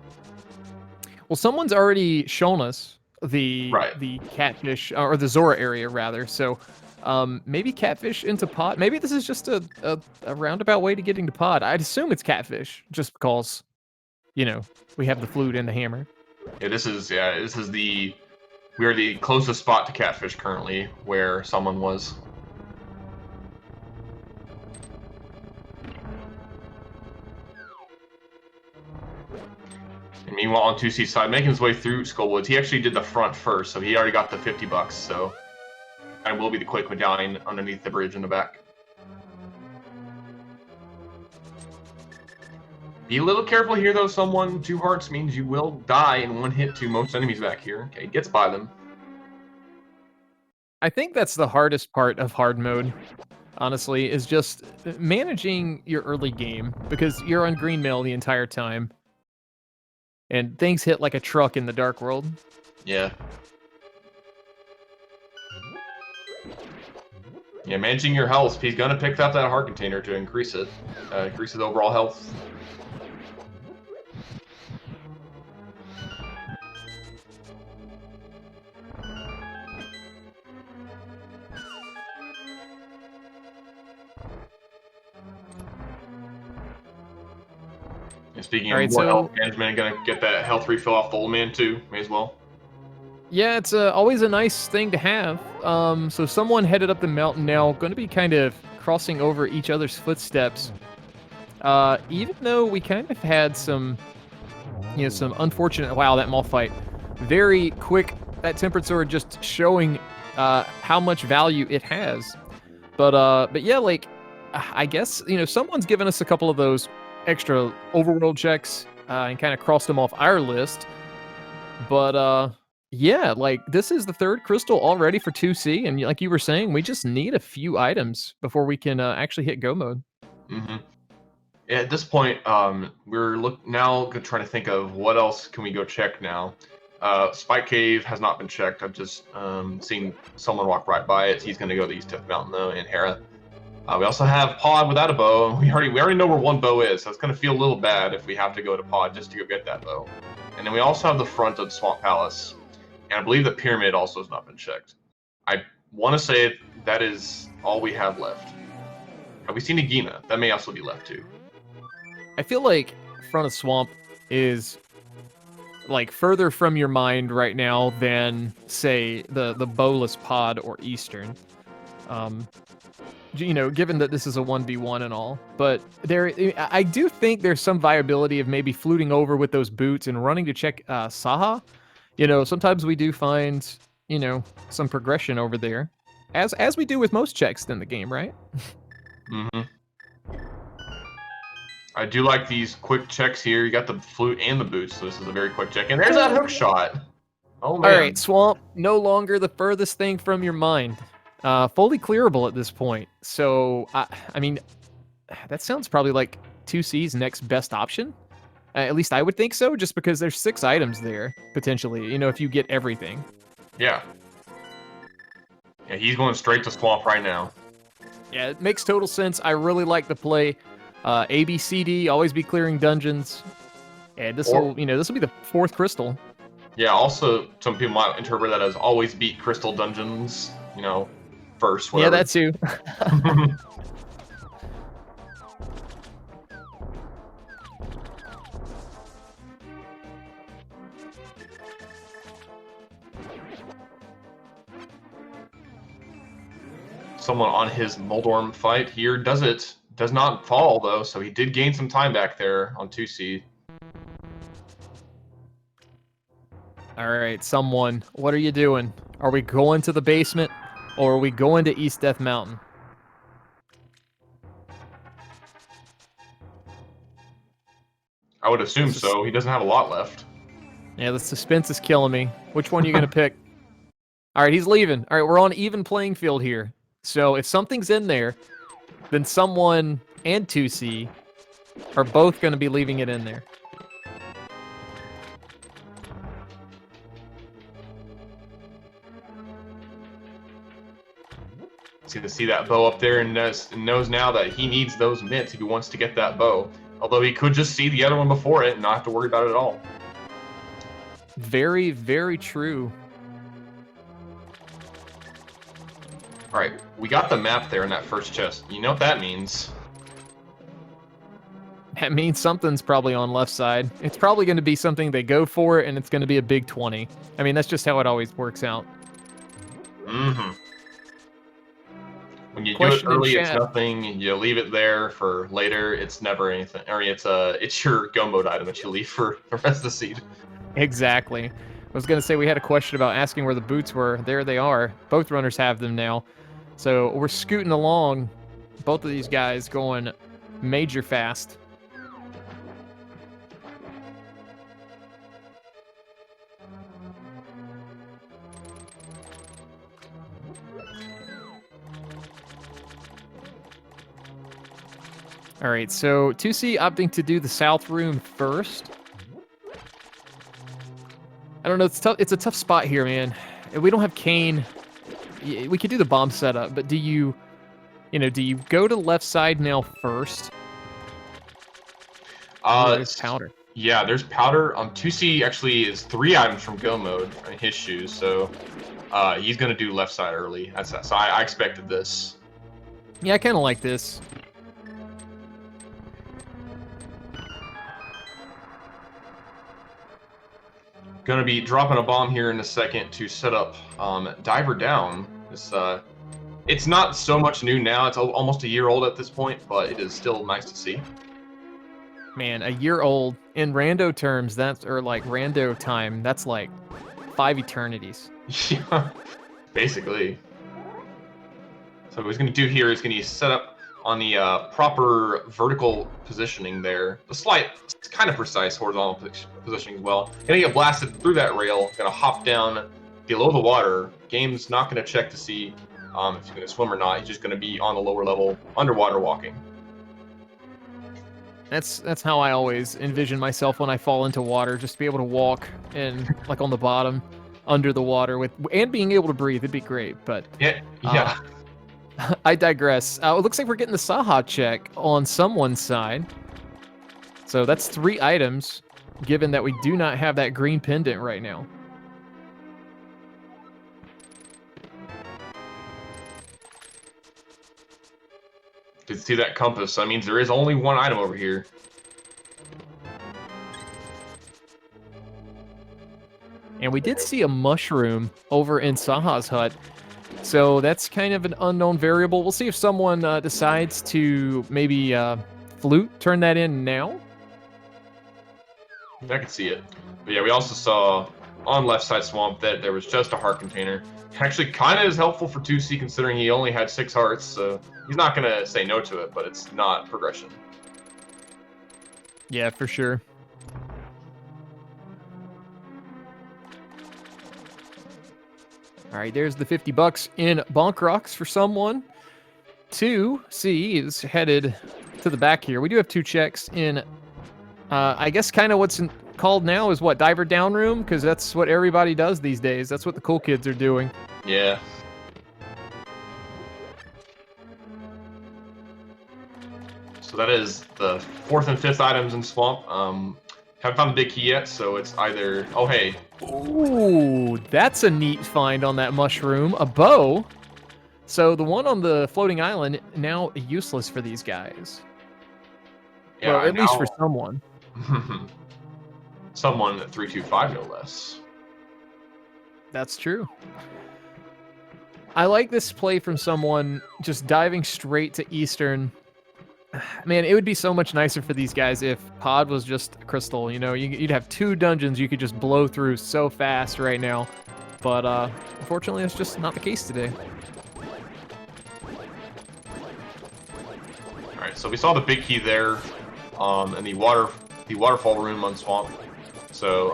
S2: Well, someone's already shown us the Catfish, or the Zora area, rather. So maybe Catfish into Pod. Maybe this is just a roundabout way to getting to Pod. I'd assume it's Catfish, just because, we have the flute and the hammer.
S1: Yeah, we are the closest spot to Catfish currently, where someone was. meanwhile, on 2C's side, making his way through Skullwoods, he actually did the front first, so he already got the $50, so I will be the quick medallion underneath the bridge in the back. Be a little careful here, though. Someone 2 hearts means you will die in 1 hit to most enemies back here. Okay, gets by them.
S2: I think that's the hardest part of hard mode, honestly, is just managing your early game, because you're on green mail the entire time. And things hit like a truck in the Dark World.
S1: Yeah. Yeah, managing your health. He's gonna pick up that heart container to increase it. Increases overall health. And speaking of more health management, gonna get that health refill off the old man too. May as well.
S2: Yeah, it's always a nice thing to have. So someone headed up the mountain now, going to be kind of crossing over each other's footsteps. Even though we kind of had some, some unfortunate. Wow, that mall fight, very quick. That tempered sword just showing how much value it has. But yeah, like I guess someone's given us a couple of those extra overworld checks and kind of crossed them off our list. But yeah, like this is the 3rd crystal already for 2C, and like you were saying, we just need a few items before we can actually hit go mode.
S1: Mm-hmm. Yeah, at this point, we're now trying to think of what else can we go check now. Spike Cave has not been checked. I've just seen someone walk right by it. He's going to go to the East Tip Mountain though, in Hera. We also have Pod without a bow. We already know where 1 bow is, so it's going to feel a little bad if we have to go to Pod just to go get that bow. And then we also have the front of the Swamp Palace. And I believe the pyramid also has not been checked. I want to say that is all we have left. Have we seen Nagina? That may also be left too.
S2: I feel like front of swamp is like further from your mind right now than say the bowless pod or Eastern. Given that this is a 1v1 and all, but I do think there's some viability of maybe fluting over with those boots and running to check Saha. Sometimes we do find, some progression over there, as we do with most checks in the game, right?
S1: Mm-hmm. I do like these quick checks here. You got the flute and the boots, so this is a very quick check. And there's that hook shot. Oh, man.
S2: All right, Swamp, no longer the furthest thing from your mind. Fully clearable at this point. So, I mean, that sounds probably like 2C's next best option. At least I would think so, just because there's 6 items there, potentially, if you get everything.
S1: Yeah. Yeah, he's going straight to Swamp right now.
S2: Yeah, it makes total sense. I really like the play. A, B, C, D, always be clearing dungeons. And this will be the 4th crystal.
S1: Yeah, also, some people might interpret that as always beat crystal dungeons, first, whatever.
S2: Yeah, that too.
S1: Someone on his Moldorm fight here does not fall though, so he did gain some time back there on 2C.
S2: All right, someone, what are you doing? Are we going to the basement, or are we going to East Death Mountain?
S1: I would assume so. He doesn't have a lot left.
S2: Yeah, the suspense is killing me. Which one are you going to pick? All right, he's leaving. All right, we're on even playing field here. So if something's in there, then someone and 2C are both going to be leaving it in there.
S1: To see that bow up there and knows now that he needs those mitts if he wants to get that bow. Although he could just see the other one before it and not have to worry about it at all.
S2: Very, very true.
S1: All right, we got the map there in that first chest. You know what that means?
S2: That means something's probably on left side. It's probably going to be something they go for, and it's going to be a big 20. I mean, that's just how it always works out.
S1: Mm-hmm. When you do it early, it's nothing. You leave it there for later. It's never anything. Or it's your go mode item that you leave for the rest of the seed.
S2: Exactly. I was going to say we had a question about asking where the boots were. There they are. Both runners have them now. So we're scooting along, both of these guys going major fast. All right, so TwoC opting to do the south room first. I don't know, it's tough. It's a tough spot here, man. We don't have Kane. We could do the bomb setup, but do you go to left side now first? There's powder.
S1: Yeah, there's powder. 2C actually is 3 items from go mode in his shoes, so he's gonna do left side early. So I expected this.
S2: Yeah, I kind of like this.
S1: Gonna be dropping a bomb here in a second to set up Diver Down. It's not so much new now. It's almost a year old at this point, but it is still nice to see.
S2: Man, a year old in rando terms, or like rando time, that's like 5 eternities.
S1: Yeah, basically. So what he's gonna do here is gonna set up on the proper vertical positioning there. It's kind of precise horizontal positioning as well. Gonna get blasted through that rail. Gonna hop down below the water. Game's not gonna check to see if he's gonna swim or not. He's just gonna be on the lower level, underwater walking.
S2: That's how I always envision myself when I fall into water, just to be able to walk and like on the bottom, under the water and being able to breathe. It'd be great, but
S1: yeah.
S2: I digress. It looks like we're getting the Saha check on someone's side. So that's 3 items, given that we do not have that green pendant right now.
S1: Did see that compass, so that means there is only 1 item over here.
S2: And we did see a mushroom over in Saha's hut. So that's kind of an unknown variable. We'll see if someone decides to maybe flute, turn that in now.
S1: I can see it. But yeah, we also saw on left side swamp that there was just a heart container. Actually kind of is helpful for 2C considering he only had 6 hearts, so he's not going to say no to it, but it's not progression.
S2: Yeah, for sure. All right, there's the $50 in Bonk Rocks for someone. 2C is headed to the back here. We do have 2 checks in, I guess kind of what's called now is what, Diver Down Room? Because that's what everybody does these days. That's what the cool kids are doing.
S1: Yeah. So that is the 4th and 5th items in Swamp. Haven't found the big key yet, so it's either... Oh, hey.
S2: Ooh, that's a neat find on that mushroom. A bow. So the one on the floating island, now useless for these guys.
S1: Yeah,
S2: well, at least for someone.
S1: Someone at 325, no less.
S2: That's true. I like this play from someone just diving straight to Eastern. Man, it would be so much nicer for these guys if Pod was just a crystal, you know? You'd have 2 dungeons you could just blow through so fast right now. But unfortunately, it's just not the case today.
S1: Alright, so we saw the big key there in the waterfall room on Swamp. So,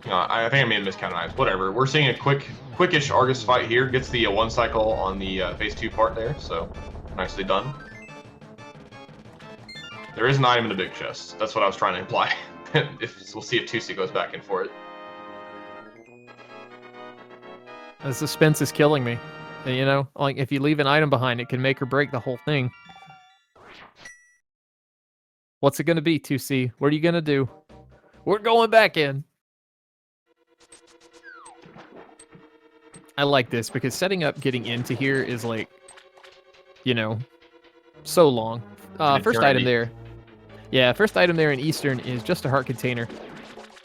S1: I think I may have miscounted items. Whatever. We're seeing a quickish Argus fight here. Gets the 1 cycle on the phase 2 part there, so nicely done. There is an item in the big chest. That's what I was trying to imply. We'll see if 2C goes back in for it.
S2: The suspense is killing me. You know, like if you leave an item behind, it can make or break the whole thing. What's it going to be, 2C? What are you going to do? We're going back in. I like this because setting up getting into here is like, you know, so long. First item there. Yeah, first item there in Eastern is just a heart container.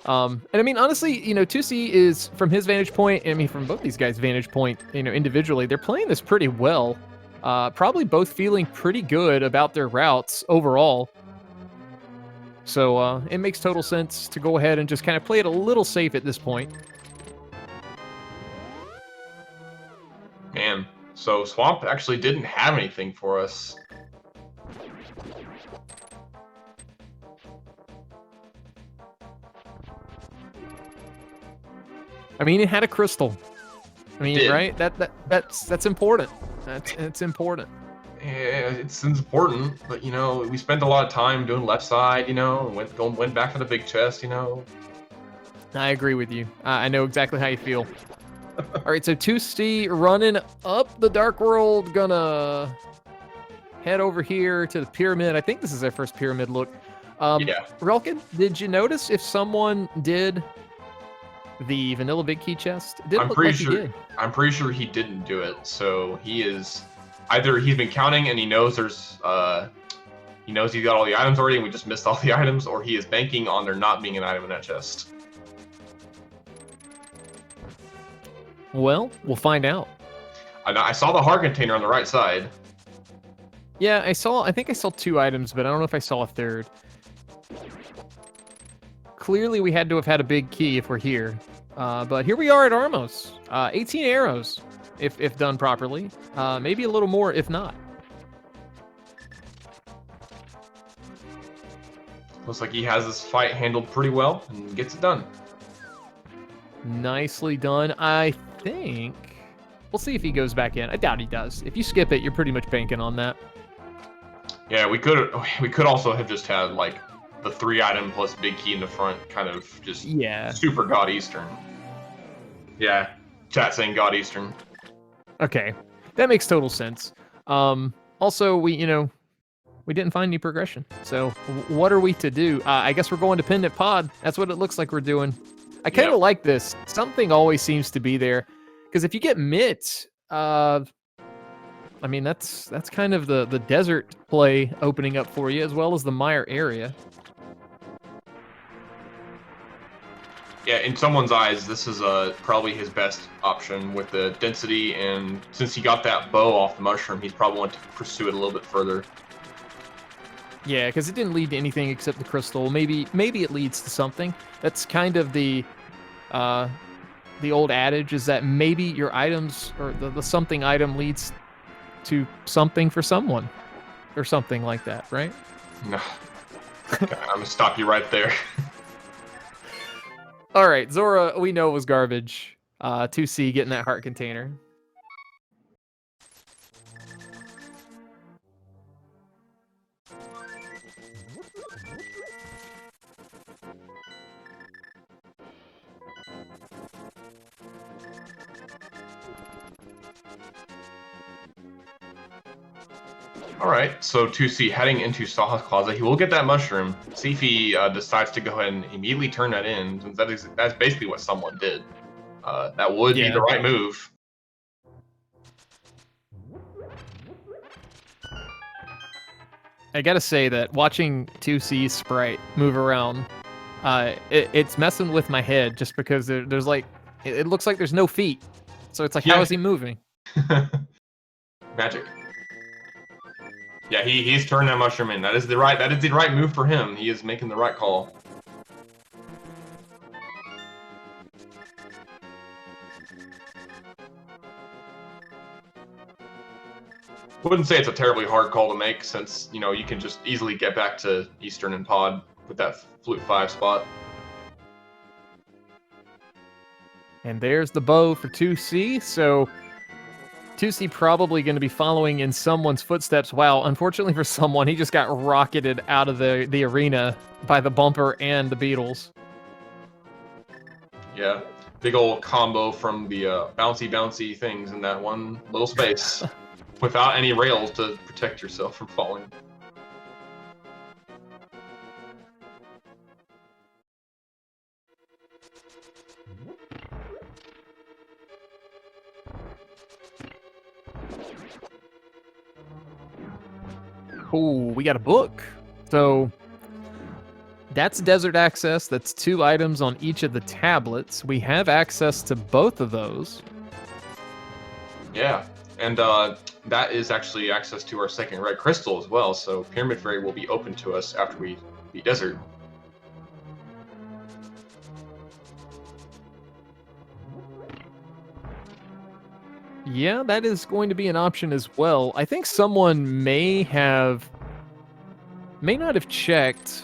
S2: And I mean, honestly, you know, 2C is, from his vantage point, I mean, from both these guys' vantage point, you know, individually, they're playing this pretty well. Probably both feeling pretty good about their routes overall. So it makes total sense to go ahead and just kind of play it a little safe at this point.
S1: Man, so Swamp actually didn't have anything for us.
S2: I mean, it had a crystal. I mean,
S1: Did.
S2: right? That's important. It's important.
S1: Yeah, it's important, but you know, we spent a lot of time doing left side, you know, went back for the big chest, you know.
S2: I agree with you. I know exactly how you feel. All right, so 2C running up the Dark World, gonna head over here to the pyramid. I think this is our first pyramid look.
S1: Yeah.
S2: Relkin, did you notice if someone did the vanilla big key chest? It didn't look like he did.
S1: I'm pretty sure he didn't do it. So he is either he's been counting and he knows there's he knows he's got all the items already and we just missed all the items, or he is banking on there not being an item in that chest.
S2: Well, we'll find out.
S1: I saw the heart container on the right side.
S2: Yeah, I think I saw 2 items, but I don't know if I saw a third. Clearly, we had to have had a big key if we're here. But here we are at Armos. 18 arrows, if done properly. Maybe a little more if not.
S1: Looks like he has this fight handled pretty well and gets it done.
S2: Nicely done. I think... We'll see if he goes back in. I doubt he does. If you skip it, you're pretty much banking on that.
S1: Yeah, we could also have just had like the 3 item plus big key in the front, kind of just super God Eastern. Yeah, chat saying God Eastern.
S2: Okay, that makes total sense. Also, we didn't find any progression. So what are we to do? I guess we're going dependent pod. That's what it looks like we're doing. I kind of like this. Something always seems to be there. Because if you get Mitt, I mean, that's kind of the desert play opening up for you, as well as the Mire area.
S1: Yeah, in someone's eyes, this is probably his best option with the density, and since he got that bow off the mushroom, he's probably want to pursue it a little bit further.
S2: Yeah, because it didn't lead to anything except the crystal. Maybe it leads to something. That's kind of the old adage, is that maybe your items, or the something item leads to something for someone, or something like that, right?
S1: No. God, I'm gonna stop you right there.
S2: All right, Zora, we know was garbage. 2C getting that heart container.
S1: All right, so 2C heading into Saha's closet. He will get that mushroom. See if he decides to go ahead and immediately turn that in, since that's basically what someone did. That would be the right move.
S2: I gotta say that watching 2C's sprite move around, it's messing with my head, just because there's like, it looks like there's no feet. So it's like, how is he moving?
S1: Magic. Yeah, he's turned that mushroom in. That is the right move for him. He is making the right call. Wouldn't say it's a terribly hard call to make, since you can just easily get back to Eastern and Pod with that Flute 5 spot.
S2: And there's the bow for 2C. So 2C probably going to be following in someone's footsteps. Wow, unfortunately for someone, he just got rocketed out of the arena by the bumper and the beetles.
S1: Yeah, big old combo from the bouncy things in that one little space, without any rails to protect yourself from falling.
S2: Ooh, we got a book. So that's desert access. That's 2 items on each of the tablets. We have access to both of those.
S1: Yeah, and that is actually access to our second red crystal as well. So Pyramid Fairy will be open to us after we beat desert.
S2: Yeah, that is going to be an option as well. I think someone may not have checked.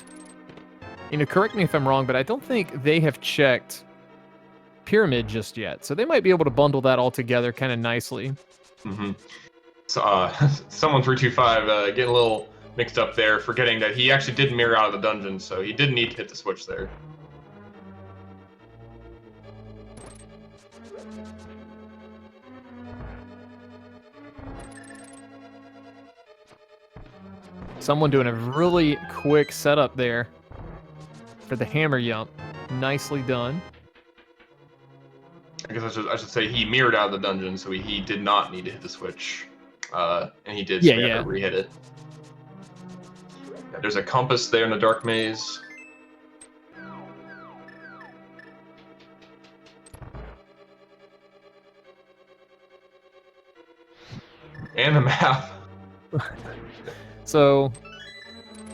S2: Correct me if I'm wrong, but I don't think they have checked Pyramid just yet. So they might be able to bundle that all together kind of nicely.
S1: Mm-hmm. So, someone325 getting a little mixed up there, forgetting that he actually did mirror out of the dungeon, so he did need to hit the switch there.
S2: Someone doing a really quick setup there for the hammer jump. Nicely done.
S1: I guess I should say he mirrored out of the dungeon, so he did not need to hit the switch. And he did, so he had to re-hit it. Yeah, there's a compass there in the dark maze. And a map.
S2: So,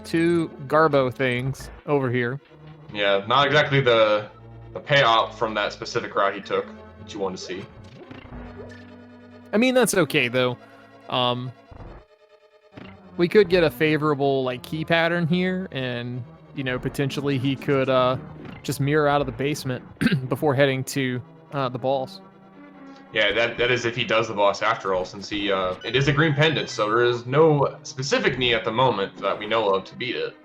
S2: 2 Garbo things over here.
S1: Yeah, not exactly the payout from that specific route he took that you wanted to see.
S2: I mean, that's okay, though. We could get a favorable, like, key pattern here, and, potentially he could just mirror out of the basement before heading to the boss.
S1: Yeah, that is if he does the boss after all, since it is a green pendant, so there is no specific need at the moment that we know of to beat it.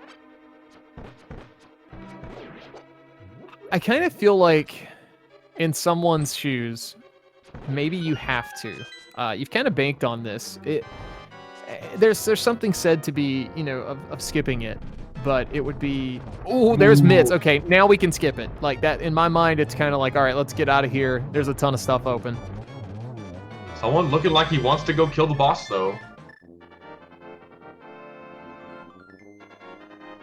S2: I kind of feel like in someone's shoes, maybe you have to. You've kind of banked on this. There's something said to be, of skipping it, but it would be, there's mitts. Okay, now we can skip it. Like that, in my mind, it's kind of like, all right, let's get out of here. There's a ton of stuff open.
S1: Someone looking like he wants to go kill the boss, though.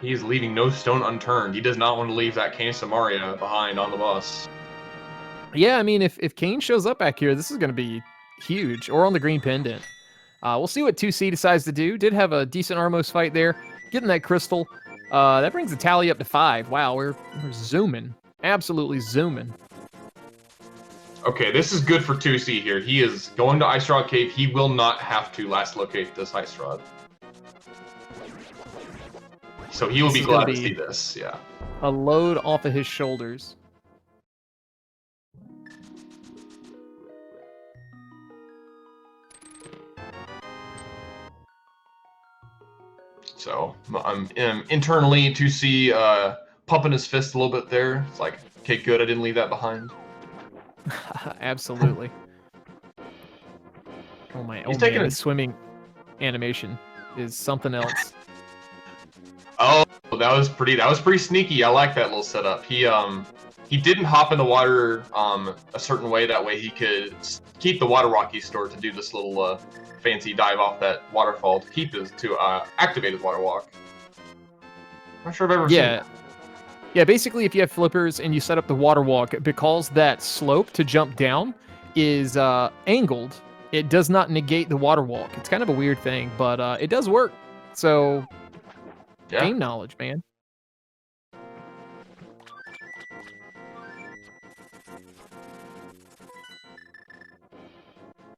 S1: He is leaving no stone unturned. He does not want to leave that Kane Samaria behind on the bus.
S2: Yeah, I mean, if Kane shows up back here, this is going to be huge. Or on the green pendant. We'll see what 2C decides to do. Did have a decent Armos fight there. Getting that crystal. That brings the tally up to 5. Wow, we're zooming. Absolutely zooming.
S1: Okay, this is good for 2C here. He is going to Ice Rod Cave. He will not have to last locate this Ice Rod. So he will be glad to see this, yeah.
S2: A load off of his shoulders.
S1: So I'm internally 2C pumping his fist a little bit there. It's like, okay, good, I didn't leave that behind.
S2: Absolutely. Oh my!
S1: He's taking
S2: man, the swimming animation is something else.
S1: Oh, that was pretty sneaky. I like that little setup. He didn't hop in the water a certain way. That way he could keep the water walk he stored to do this little fancy dive off that waterfall to activate his water walk. I'm not sure I've ever seen that.
S2: Yeah, basically if you have flippers and you set up the water walk, because that slope to jump down is angled, it does not negate the water walk. It's kind of a weird thing, but it does work. So, game knowledge, man.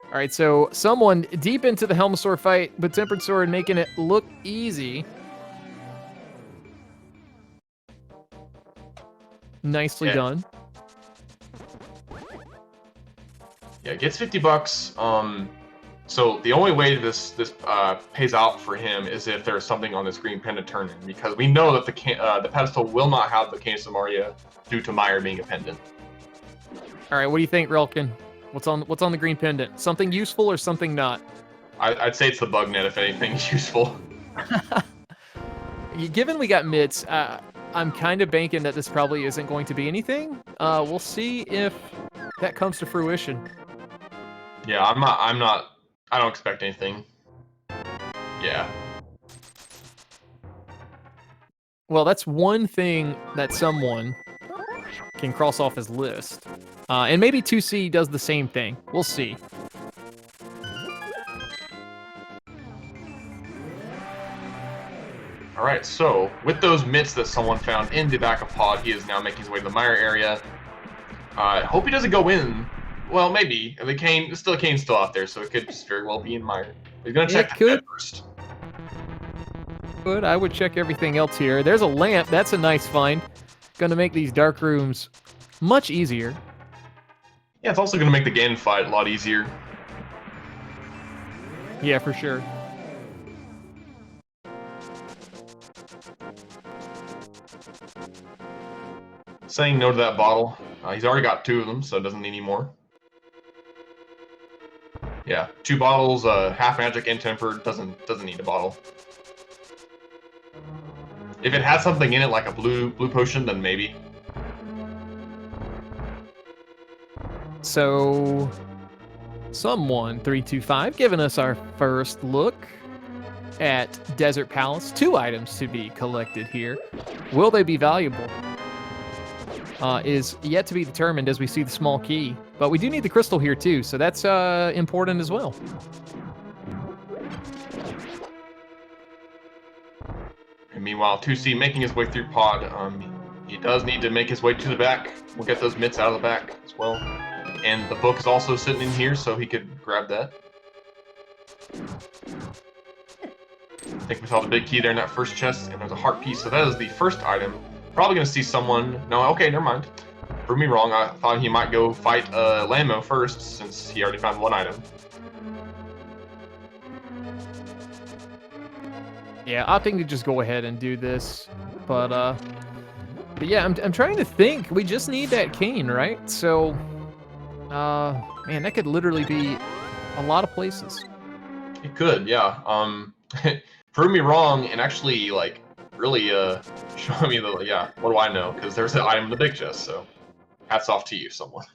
S2: All right, so someone deep into the Helmasaur fight, but Tempered Sword making it look easy. Nicely done.
S1: Yeah, it gets $50. So the only way this pays out for him is if there's something on this green pendant turn in, because we know that the pedestal will not have the Cane Samaria due to Meyer being a pendant.
S2: All right, what do you think, Relkin? What's on the green pendant? Something useful or something not?
S1: I'd say it's the bug net, if anything, useful.
S2: Given we got mitts, I'm kind of banking that this probably isn't going to be anything. We'll see if that comes to fruition.
S1: Yeah, I don't expect anything. Yeah.
S2: Well, that's one thing that someone can cross off his list. And maybe 2C does the same thing. We'll see.
S1: Alright, so with those mitts that someone found in the back of pod, he is now making his way to the mire area. I hope he doesn't go in Well, maybe. The Kane's still out there, so it could just very well be in Meyer. He's gonna check the bed first.
S2: Good. I would check everything else here. There's a lamp. That's a nice find. Gonna make these dark rooms much easier.
S1: Yeah, it's also gonna make the Ganon fight a lot easier.
S2: Yeah, for sure.
S1: Saying no to that bottle. He's already got 2 of them, so doesn't need any more. Yeah, 2 bottles, half magic and tempered, doesn't need a bottle. If it has something in it like a blue potion, then maybe.
S2: So, someone325 giving us our first look at Desert Palace. 2 items to be collected here. Will they be valuable? Is yet to be determined as we see the small key. But we do need the crystal here too, so that's important as well.
S1: And meanwhile, TwoC making his way through pod. He does need to make his way to the back. We'll get those mitts out of the back as well. And the book is also sitting in here, so he could grab that. I think we saw the big key there in that first chest, and there's a heart piece, so that is the first item. Probably gonna see someone. No, okay, never mind. Prove me wrong. I thought he might go fight Lammo first, since he already found 1 item.
S2: Yeah, opting to just go ahead and do this, but yeah, I'm trying to think. We just need that cane, right? So, man, that could literally be a lot of places.
S1: It could, yeah. Prove me wrong, and actually, like, really show me the, yeah, what do I know? Because there's an item in the big chest, so hats off to you, someone.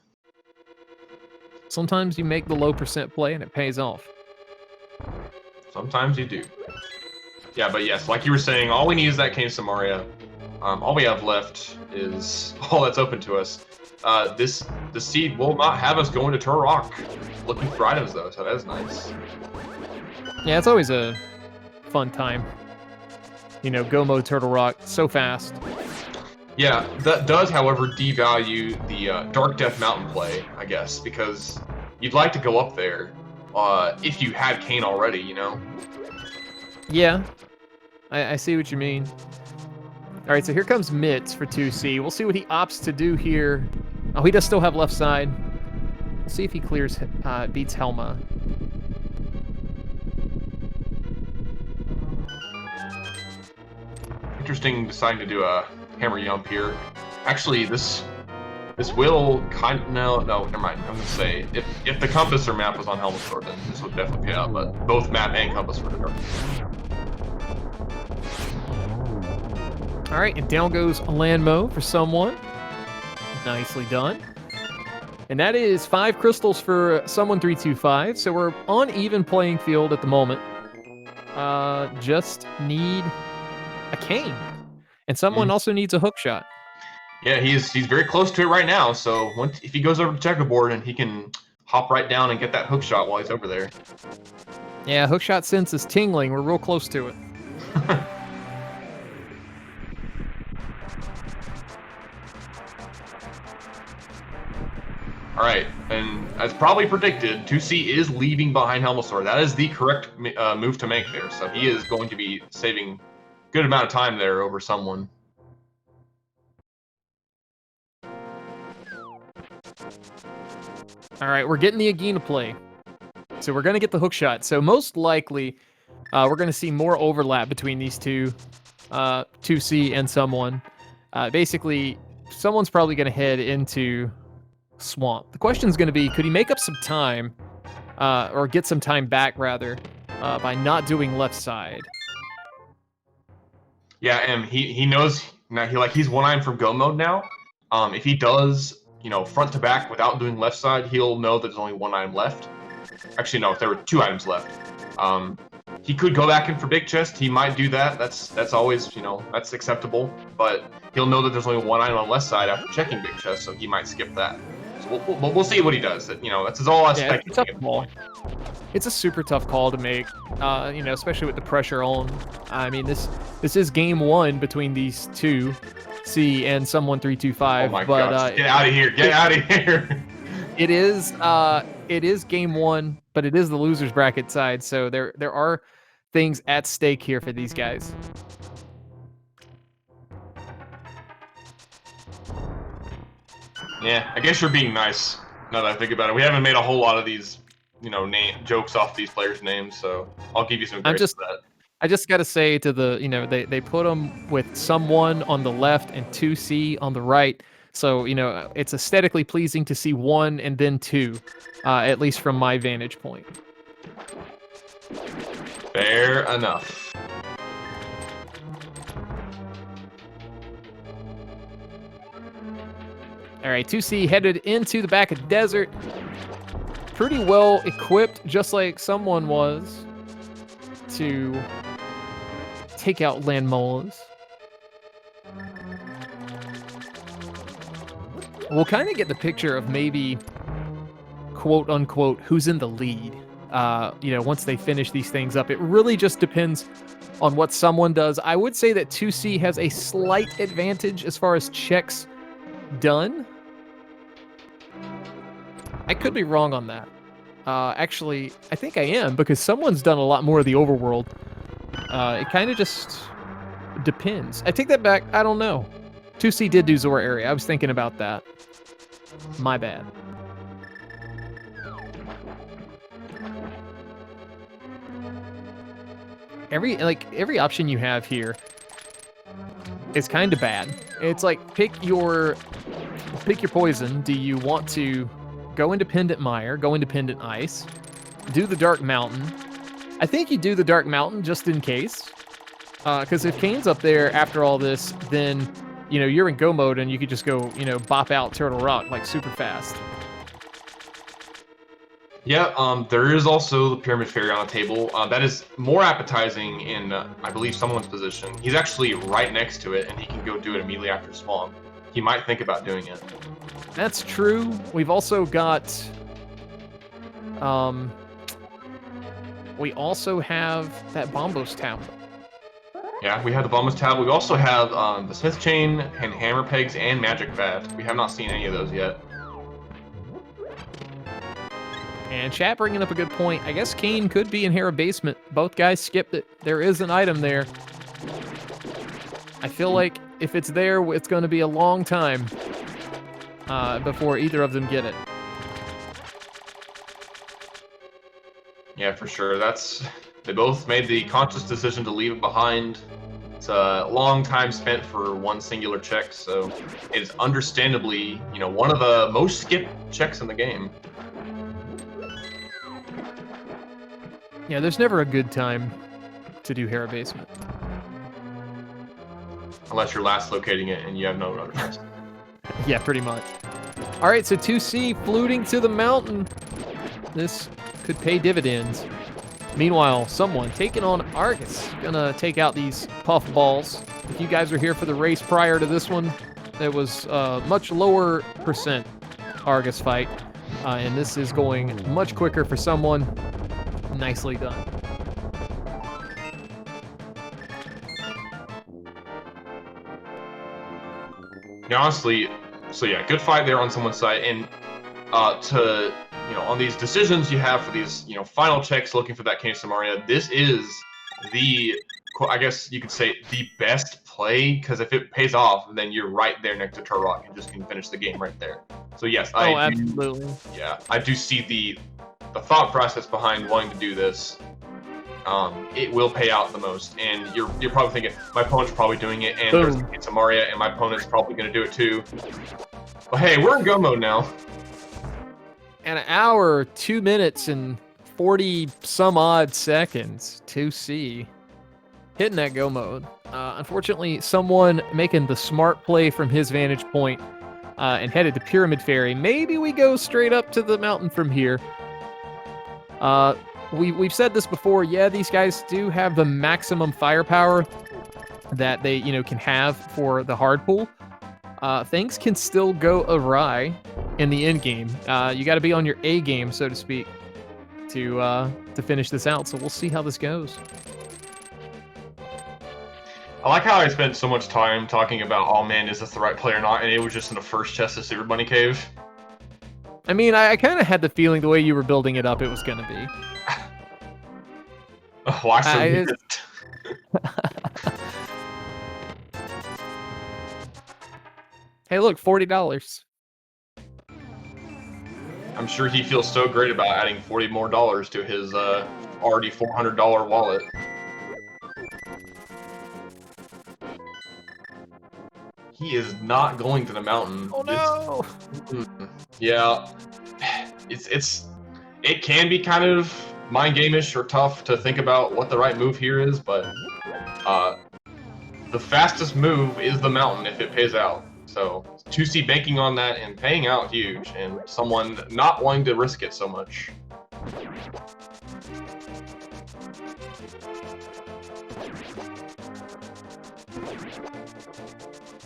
S2: Sometimes you make the low percent play and it pays off.
S1: Sometimes you do. Yeah, but yes, like you were saying, all we need is that cane Samaria. All we have left is all that's open to us. The seed will not have us going to Turok looking for items, though, so that is nice.
S2: Yeah, it's always a fun time. You know, go mode Turtle Rock so fast.
S1: Yeah, that does, however, devalue the Dark Death Mountain play, I guess, because you'd like to go up there if you had Kane already, you know?
S2: Yeah, I see what you mean. All right, so here comes Mitts for 2C. We'll see what he opts to do here. Oh, he does still have left side. We'll see if he clears, beats Helma.
S1: Interesting deciding to do a hammer yump here. Actually, this will kind of, no, never mind. I'm gonna say if the compass or map was on Helma's Sword, then this would definitely pay out. But both map and compass were dark.
S2: All right, and down goes Landmo for someone. Nicely done. And that is 5 crystals for someone325. So we're on even playing field at the moment. Just need a cane. And someone also needs a hook shot.
S1: Yeah, he's very close to it right now. So if he goes over to checkerboard, and he can hop right down and get that hook shot while he's over there.
S2: Yeah, hook shot sense is tingling. We're real close to it.
S1: All right, and as probably predicted, TwoC is leaving behind Helmasaur. That is the correct move to make there. So he is going to be saving a good amount of time there over someone.
S2: All right, we're getting the Agina play. So we're going to get the hook shot. So most likely, we're going to see more overlap between these two, 2C and someone. Basically, someone's probably going to head into Swamp. The question is going to be, could he make up some time, or get some time back, rather, by not doing left side?
S1: Yeah, and he knows now. He's 1 item from go mode now. If he does, front to back without doing left side, he'll know that there's only 1 item left. Actually, no, if there were 2 items left. He could go back in for big chest. He might do that. That's always, that's acceptable. But he'll know that there's only 1 item on left side after checking big chest, so he might skip that. So we'll see what he does. That's all I expect.
S2: It's a tough call. It's a super tough call to make, especially with the pressure on. I mean, this is game 1 between these two, C and someone325.
S1: Oh my gosh. Get out of here! Get out of here!
S2: It is game one, but it is the losers bracket side, so there are things at stake here for these guys.
S1: Yeah, I guess you're being nice. Now that I think about it, we haven't made a whole lot of these, jokes off these players' names, so I'll give you some grace for that.
S2: I just gotta say to the, they put them with someone on the left and 2C on the right. So, it's aesthetically pleasing to see 1 and then 2, at least from my vantage point.
S1: Fair enough.
S2: All right, 2C headed into the back of desert. Pretty well equipped, just like someone was, to take out landmolars. We'll kind of get the picture of maybe, quote unquote, who's in the lead. Once they finish these things up, it really just depends on what someone does. I would say that 2C has a slight advantage as far as checks done. I could be wrong on that. Actually, I think I am, because someone's done a lot more of the overworld. It kind of just depends. I take that back. I don't know. 2C did do Zora area. I was thinking about that. My bad. Every option you have here is kind of bad. It's like pick your poison. Do you want to go independent mire, go independent ice, do the dark mountain? I think you do the dark mountain just in case, because if Kane's up there after all this, then you're in go mode and you could just go bop out Turtle Rock like super fast.
S1: Yeah, there is also the Pyramid Fairy on the table. That is more appetizing in, I believe, someone's position. He's actually right next to it, and he can go do it immediately after spawn. He might think about doing it.
S2: That's true. We've also got... we also have that Bombos Tower.
S1: Yeah, we have the Bombos Tower. We also have the Smith Chain and Hammer Pegs and Magic Bat. We have not seen any of those yet.
S2: And chat bringing up a good point. I guess Kane could be in Hera Basement. Both guys skipped it. There is an item there. I feel like if it's there, it's going to be a long time before either of them get it.
S1: Yeah, for sure. They both made the conscious decision to leave it behind. It's a long time spent for one singular check, so it is understandably, one of the most skipped checks in the game.
S2: Yeah, there's never a good time to do Hera Basement.
S1: Unless you're last locating it and you have no runners.
S2: Yeah, pretty much. All right, so 2C fluting to the mountain. This could pay dividends. Meanwhile, someone taking on Argus. Gonna take out these puff balls. If you guys were here for the race prior to this one, there was much lower percent Argus fight. And this is going much quicker for someone. Nicely done.
S1: Yeah, honestly, so yeah, good fight there on someone's side, and on these decisions you have for these final checks looking for that Cane Samaria, this is the, I guess you could say, the best play, because if it pays off, then you're right there next to Turrock and just can finish the game right there. So yes,
S2: absolutely.
S1: I do see the thought process behind wanting to do this. It will pay out the most, and you're probably thinking, my opponent's probably doing it, and there's Cane Samaria, and my opponent's probably going to do it too. But hey, we're in go mode now.
S2: An hour, 2 minutes, and 40 some odd seconds. 2C hitting that go mode. Unfortunately, someone making the smart play from his vantage point and headed to Pyramid Fairy. Maybe we go straight up to the mountain from here. We've said this before. Yeah, these guys do have the maximum firepower that they can have for the hard pool. Things can still go awry in the end game. You got to be on your A game, so to speak, to finish this out. So we'll see how this goes.
S1: I like how I spent so much time talking about, oh man, is this the right play or not? And it was just in the first chest of Super Bunny Cave.
S2: I mean, I kind of had the feeling the way you were building it up, it was gonna be.
S1: Oh, why so weird?
S2: Hey, look, $40.
S1: I'm sure he feels so great about adding $40 more to his already $400 wallet. He is not going to the mountain.
S2: Oh no!
S1: Yeah, it can be kind of mind game-ish or tough to think about what the right move here is, but the fastest move is the mountain if it pays out. So TwoC banking on that and paying out huge, and someone not wanting to risk it so much.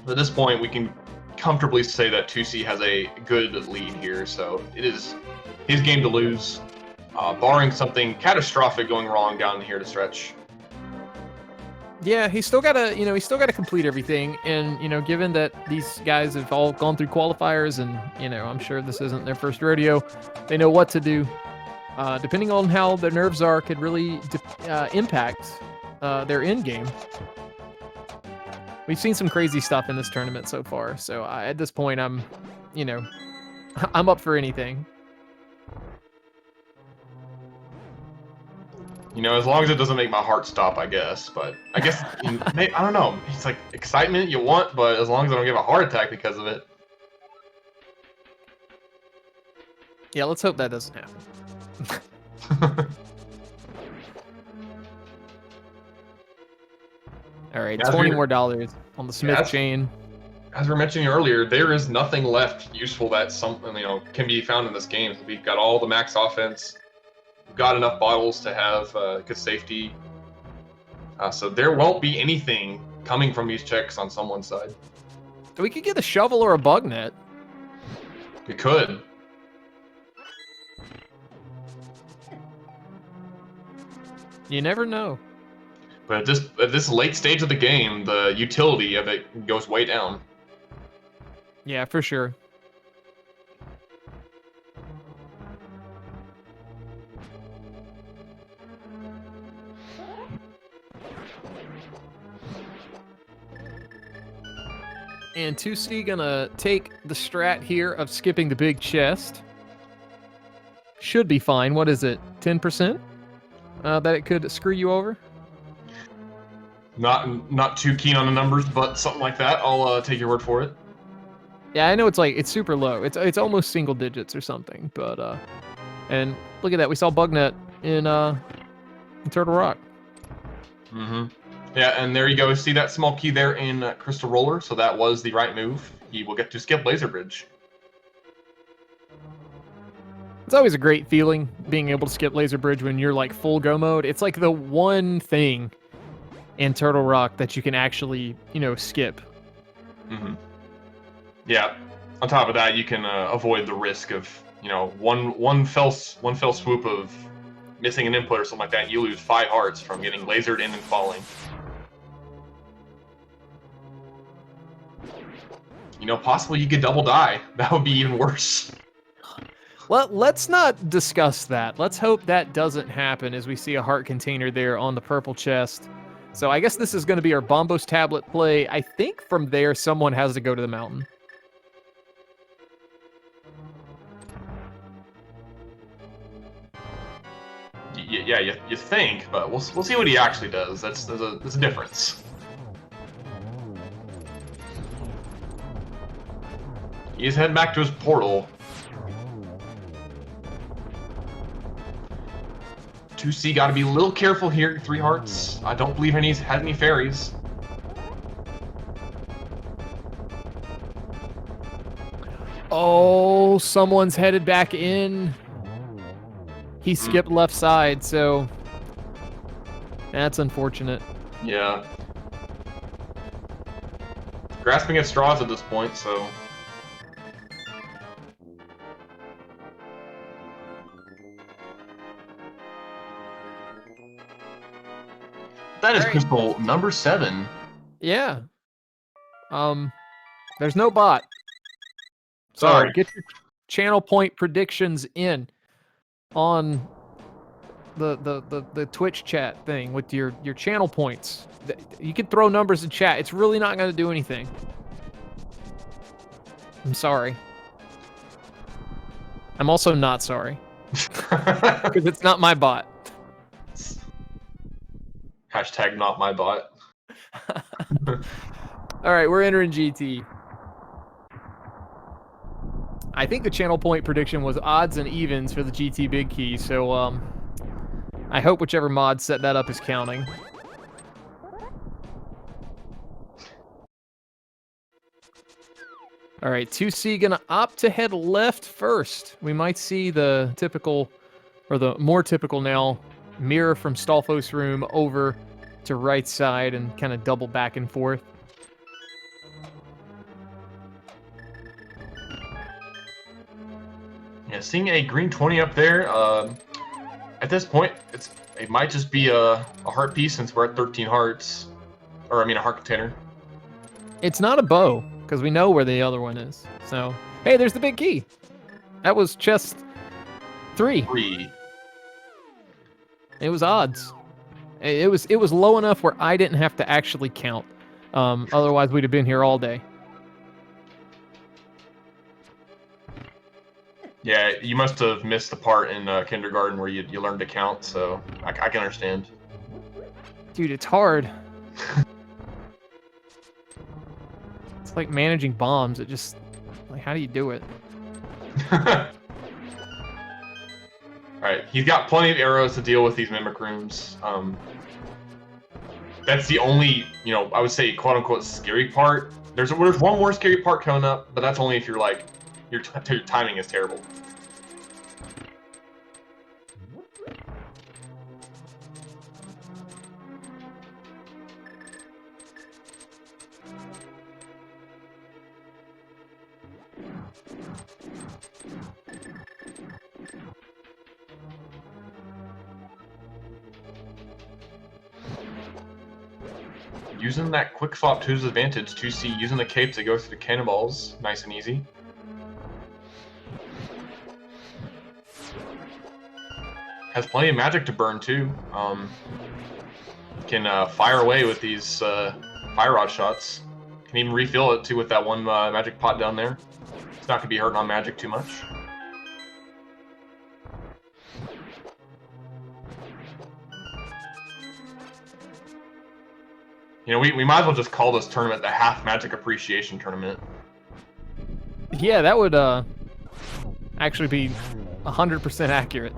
S1: At this point, we can comfortably say that TwoC has a good lead here, so it is his game to lose, barring something catastrophic going wrong down here to stretch.
S2: Yeah, he's still gotta complete everything, and given that these guys have all gone through qualifiers, and I'm sure this isn't their first rodeo, they know what to do. Depending on how their nerves are, could really impact their end game. We've seen some crazy stuff in this tournament so far, so at this point, I'm up for anything.
S1: As long as it doesn't make my heart stop, I guess. But I guess, I don't know. It's like excitement you want, but as long as I don't get a heart attack because of it.
S2: Yeah, let's hope that doesn't happen. All right, $20 more on the Smith chain.
S1: As we were mentioning earlier, there is nothing left useful that can be found in this game. We've got all the max offense. We've got enough bottles to have good safety. So there won't be anything coming from these checks on someone's side.
S2: We could get a shovel or a bug net.
S1: We could.
S2: You never know.
S1: But at this late stage of the game, the utility of it goes way down.
S2: Yeah, for sure. And TwoC gonna take the strat here of skipping the big chest. Should be fine. What is it? 10%? That it could screw you over?
S1: Not too keen on the numbers, but something like that. I'll take your word for it.
S2: Yeah, I know it's super low. It's almost single digits or something. But and look at that. We saw Bugnet in Turtle Rock.
S1: Mm-hmm. Yeah, and there you go. See that small key there in Crystal Roller? So that was the right move. He will get to skip Laser Bridge.
S2: It's always a great feeling being able to skip Laser Bridge when you're like full go mode. It's like the one thing in Turtle Rock that you can actually, skip.
S1: Mm-hmm. Yeah. On top of that, you can avoid the risk of, one fell swoop of missing an input or something like that. You lose 5 hearts from getting lasered in and falling. Possibly you could double die. That would be even worse.
S2: Well, let's not discuss that. Let's hope that doesn't happen as we see a heart container there on the purple chest. So I guess this is going to be our Bombos tablet play. I think from there, someone has to go to the mountain.
S1: Yeah, you think, but we'll see what he actually does. There's a difference. He's heading back to his portal. TwoC got to be a little careful here. 3 hearts. I don't believe he's had any fairies.
S2: Oh, someone's headed back in. He skipped left side, so that's unfortunate.
S1: Yeah. Grasping at straws at this point, so... That is crystal number 7.
S2: Yeah. There's no bot.
S1: Sorry.
S2: channel point predictions in on the Twitch chat thing with your channel points. You can throw numbers in chat. It's really not going to do anything. I'm sorry. I'm also not sorry. Because it's not my bot.
S1: Hashtag not my bot.
S2: All right, we're entering GT. I think the channel point prediction was odds and evens for the GT big key, so I hope whichever mod set that up is counting. All right, 2C gonna opt to head left first. We might see the typical, or the more typical now, mirror from Stolfos' room over to right side and kind of double back and forth.
S1: Yeah, seeing a green 20 up there, at this point, it might just be a heart piece since we're at 13 hearts. Or, I mean, a heart container.
S2: It's not a bow, because we know where the other one is. So, hey, there's the big key. That was chest 3. It was odds. It was low enough where I didn't have to actually count. Otherwise, we'd have been here all day.
S1: Yeah, you must have missed the part in kindergarten where you learned to count, so I can understand.
S2: Dude, it's hard. It's like managing bombs. It just, like, how do you do it?
S1: Alright, he's got plenty of arrows to deal with these mimic rooms. That's the only, I would say, quote-unquote, scary part. There's one more scary part coming up, but that's only if you're, like, your timing is terrible. Using that quick swap to his advantage, 2C using the cape to go through the cannonballs, nice and easy. Has plenty of magic to burn too. Can fire away with these fire rod shots. Can even refill it too with that one magic pot down there. It's not gonna be hurting on magic too much. We might as well just call this tournament the Half Magic Appreciation Tournament.
S2: Yeah, that would actually be 100% accurate.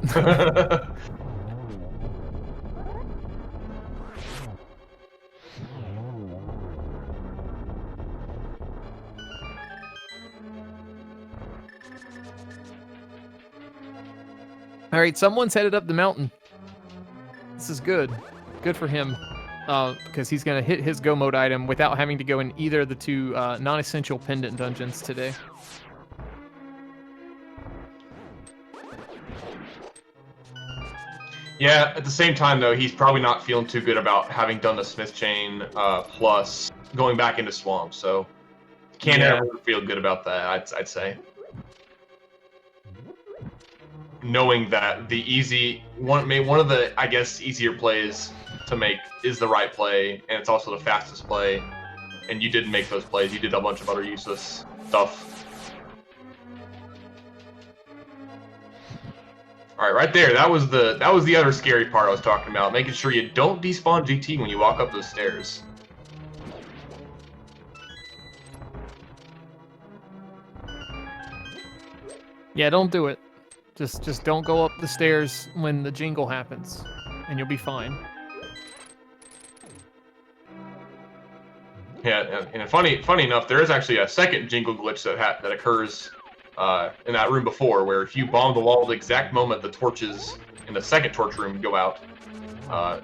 S2: All right, someone's headed up the mountain. This is good. Good for him. Because he's going to hit his go mode item without having to go in either of the two non-essential pendant dungeons today.
S1: Yeah, at the same time, though, he's probably not feeling too good about having done the Smith Chain plus going back into Swamp, so can't ever feel good about that, I'd say. Knowing that the one of the, I guess, easier plays to make is the right play, and it's also the fastest play, and you didn't make those plays. You did a bunch of other useless stuff. All right, right there. That was the other scary part I was talking about. Making sure you don't despawn GT when you walk up those stairs.
S2: Yeah, don't do it. Just don't go up the stairs when the jingle happens, and you'll be fine.
S1: Yeah, and funny enough, there is actually a second jingle glitch that occurs in that room before, where if you bomb the wall the exact moment the torches in the second torch room go out,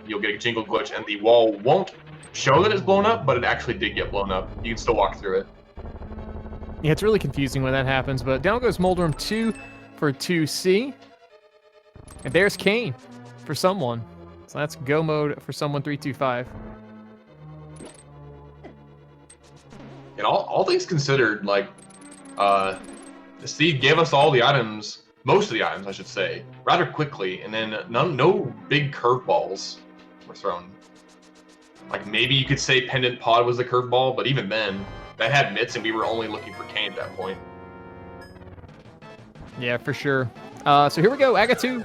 S1: you'll get a jingle glitch, and the wall won't show that it's blown up, but it actually did get blown up. You can still walk through it.
S2: Yeah, it's really confusing when that happens, but down goes Moldrum 2 for 2C. And there's Kane for someone. So that's go mode for someone325.
S1: And all things considered, like, Steve gave us all the items, most of the items, I should say, rather quickly, and then no big curveballs were thrown. Like maybe you could say Pendant Pod was the curveball, but even then, that had mitts, and we were only looking for Kane at that point.
S2: Yeah, for sure. So here we go. I got 2.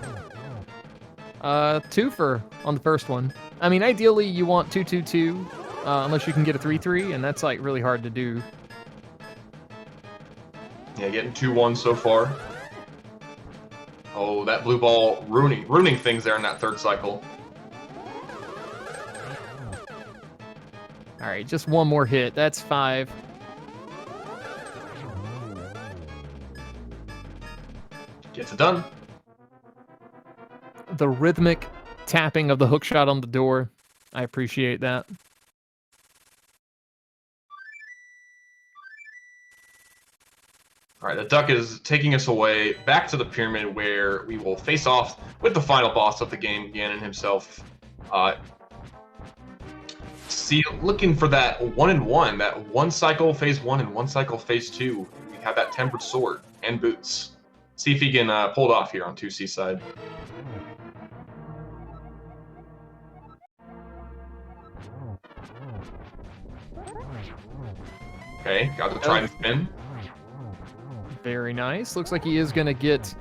S2: 2 for on the first one. I mean, ideally you want 2-2-2, unless you can get a 3-3, and that's like really hard to do.
S1: Yeah, getting 2-1 so far. Oh, that blue ball ruining things there in that third cycle.
S2: All right, just one more hit. That's 5.
S1: Gets it done.
S2: The rhythmic tapping of the hook shot on the door. I appreciate that.
S1: All right, the duck is taking us away back to the pyramid where we will face off with the final boss of the game, Ganon himself. Looking for that 1-in-1, that 1 cycle phase 1 and 1 cycle phase 2. We have that tempered sword and boots. See if he can pull it off here on 2C side. Okay, got the trident spin.
S2: Very nice. Looks like he is going to get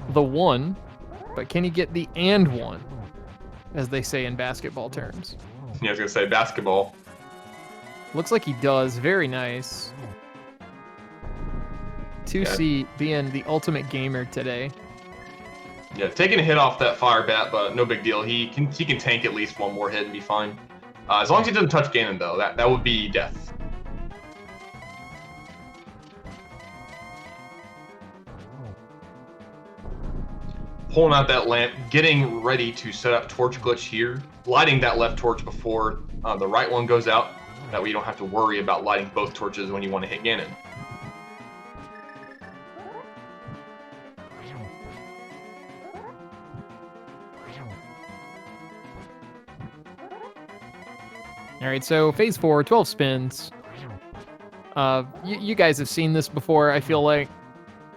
S2: the 1, but can he get the and 1, as they say in basketball terms?
S1: Yeah, I was going to say basketball.
S2: Looks like he does. Very nice. 2C being the ultimate gamer today.
S1: Yeah, taking a hit off that fire bat, but no big deal. He can tank at least one more hit and be fine. As long as he doesn't touch Ganon, though, that would be death. Pulling out that lamp, getting ready to set up torch glitch here, lighting that left torch before the right one goes out. That way you don't have to worry about lighting both torches when you want to hit Ganon.
S2: All right, so phase 4, 12 spins. You guys have seen this before, I feel like,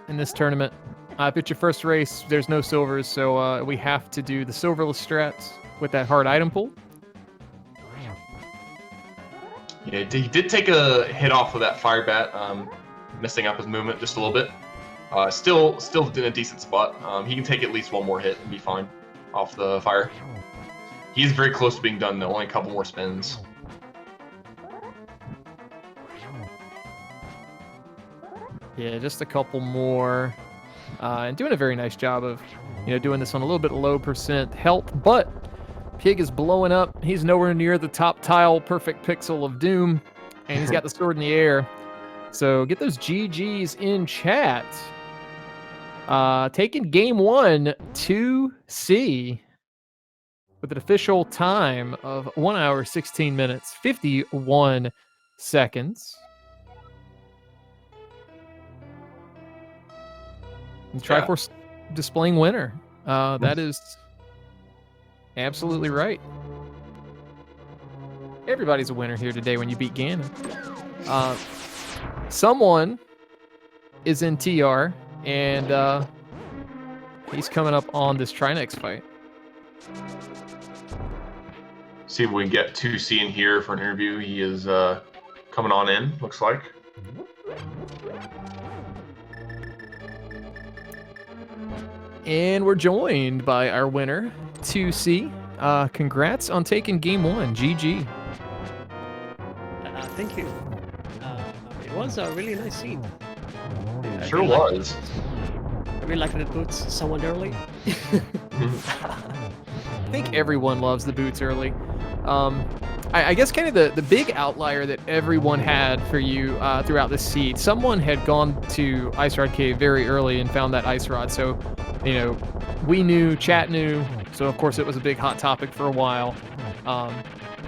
S2: in this tournament. If it's your first race, there's no silvers, so we have to do the silverless strats with that hard item pool.
S1: Yeah, he did take a hit off of that fire bat, messing up his movement just a little bit. Still in a decent spot. He can take at least one more hit and be fine off the fire. He's very close to being done, though. Only a couple more spins.
S2: Yeah, just a couple more. And doing a very nice job of, doing this on a little bit low percent health. But Pig is blowing up. He's nowhere near the top tile, perfect pixel of doom. And he's got the sword in the air. So get those GGs in chat. Taking game 1, 2C. With an official time of 1 hour, 16 minutes, 51 seconds. And Triforce displaying winner. That is absolutely right. Everybody's a winner here today when you beat Ganon. Someone is in TR, and he's coming up on this Trinex fight.
S1: See if we can get 2C in here for an interview. He is coming on in, looks like.
S2: And we're joined by our winner, 2C. Congrats on taking game 1. GG.
S3: Thank you. It was a really nice scene.
S1: Sure was.
S3: I really like the boots somewhat early.
S2: I think everyone loves the boots early. I guess kind of the big outlier that everyone had for you throughout this seed, someone had gone to Ice Rod Cave very early and found that ice rod. So, we knew, chat knew. So, of course, it was a big hot topic for a while.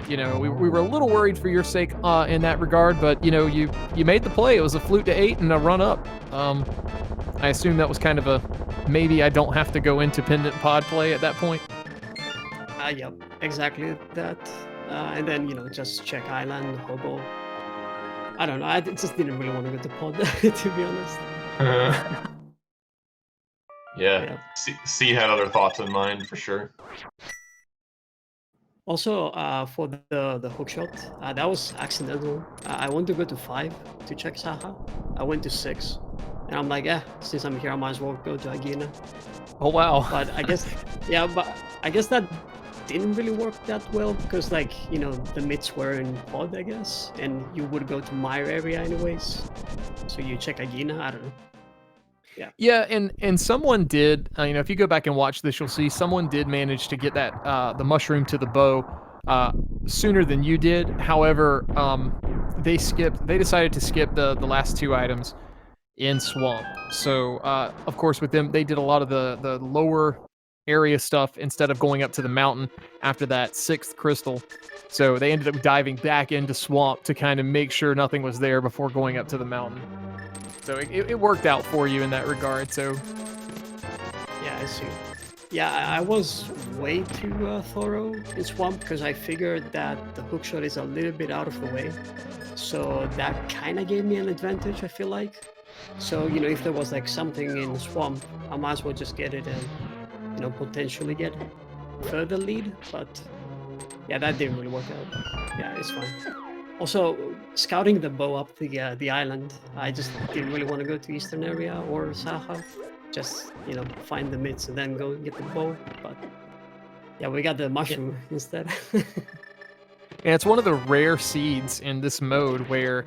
S2: We were a little worried for your sake in that regard, but, you made the play. It was a flute to 8 and a run up. I assume that was kind of a maybe I don't have to go into Pendant Pod play at that point.
S3: Yep, exactly that. And then, just check Island, Hobo. I don't know. I just didn't really want to go to pod, to be honest.
S1: Yeah. C had other thoughts in mind for sure.
S3: Also, for the hookshot, that was accidental. I wanted to go to 5 to check Saha. I went to 6, and I'm like, yeah, since I'm here, I might as well go to Agina.
S2: Oh wow.
S3: But I guess, yeah, but I guess that didn't really work that well because, like, you know, the mids were in pod, I guess, and you would go to my area anyways. So you check Agina. I don't know.
S2: Yeah, and someone did. You know, if you go back and watch this, you'll see someone did manage to get that the mushroom to the bow sooner than you did. However, they decided to skip the last 2 items in swamp. So of course, with them, they did a lot of the lower area stuff instead of going up to the mountain after that 6th crystal. So they ended up diving back into swamp to kind of make sure nothing was there before going up to the mountain. So it worked out for you in that regard. So
S3: yeah, I see. Yeah, I was way too thorough in swamp because I figured that the hookshot is a little bit out of the way. So that kind of gave me an advantage, I feel like. So, you know, if there was like something in swamp, I might as well just get it and, you know, potentially get further lead. But yeah, that didn't really work out. Yeah, it's fine. Also, scouting the bow up the island, I just didn't really want to go to eastern area or Saha. Just, you know, find the mids and then go get the bow. But yeah, we got the mushroom instead.
S2: And it's one of the rare seeds in this mode where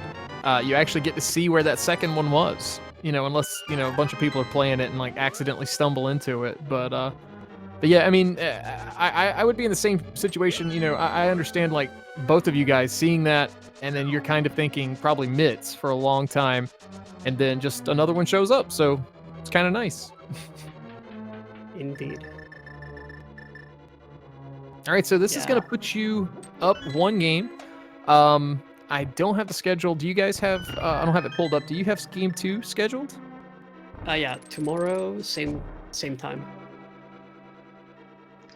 S2: you actually get to see where that second one was. You know, unless, you know, a bunch of people are playing it and like accidentally stumble into it. But yeah, I mean, I would be in the same situation. You know, I understand like both of you guys seeing that, and then you're kind of thinking probably mids for a long time, and then just another one shows up. So it's kind of nice.
S3: Indeed.
S2: All right, so this is going to put you up 1 game. I don't have the schedule. Do you guys have, I don't have it pulled up. Do you have game 2 scheduled?
S3: Yeah, tomorrow, same time.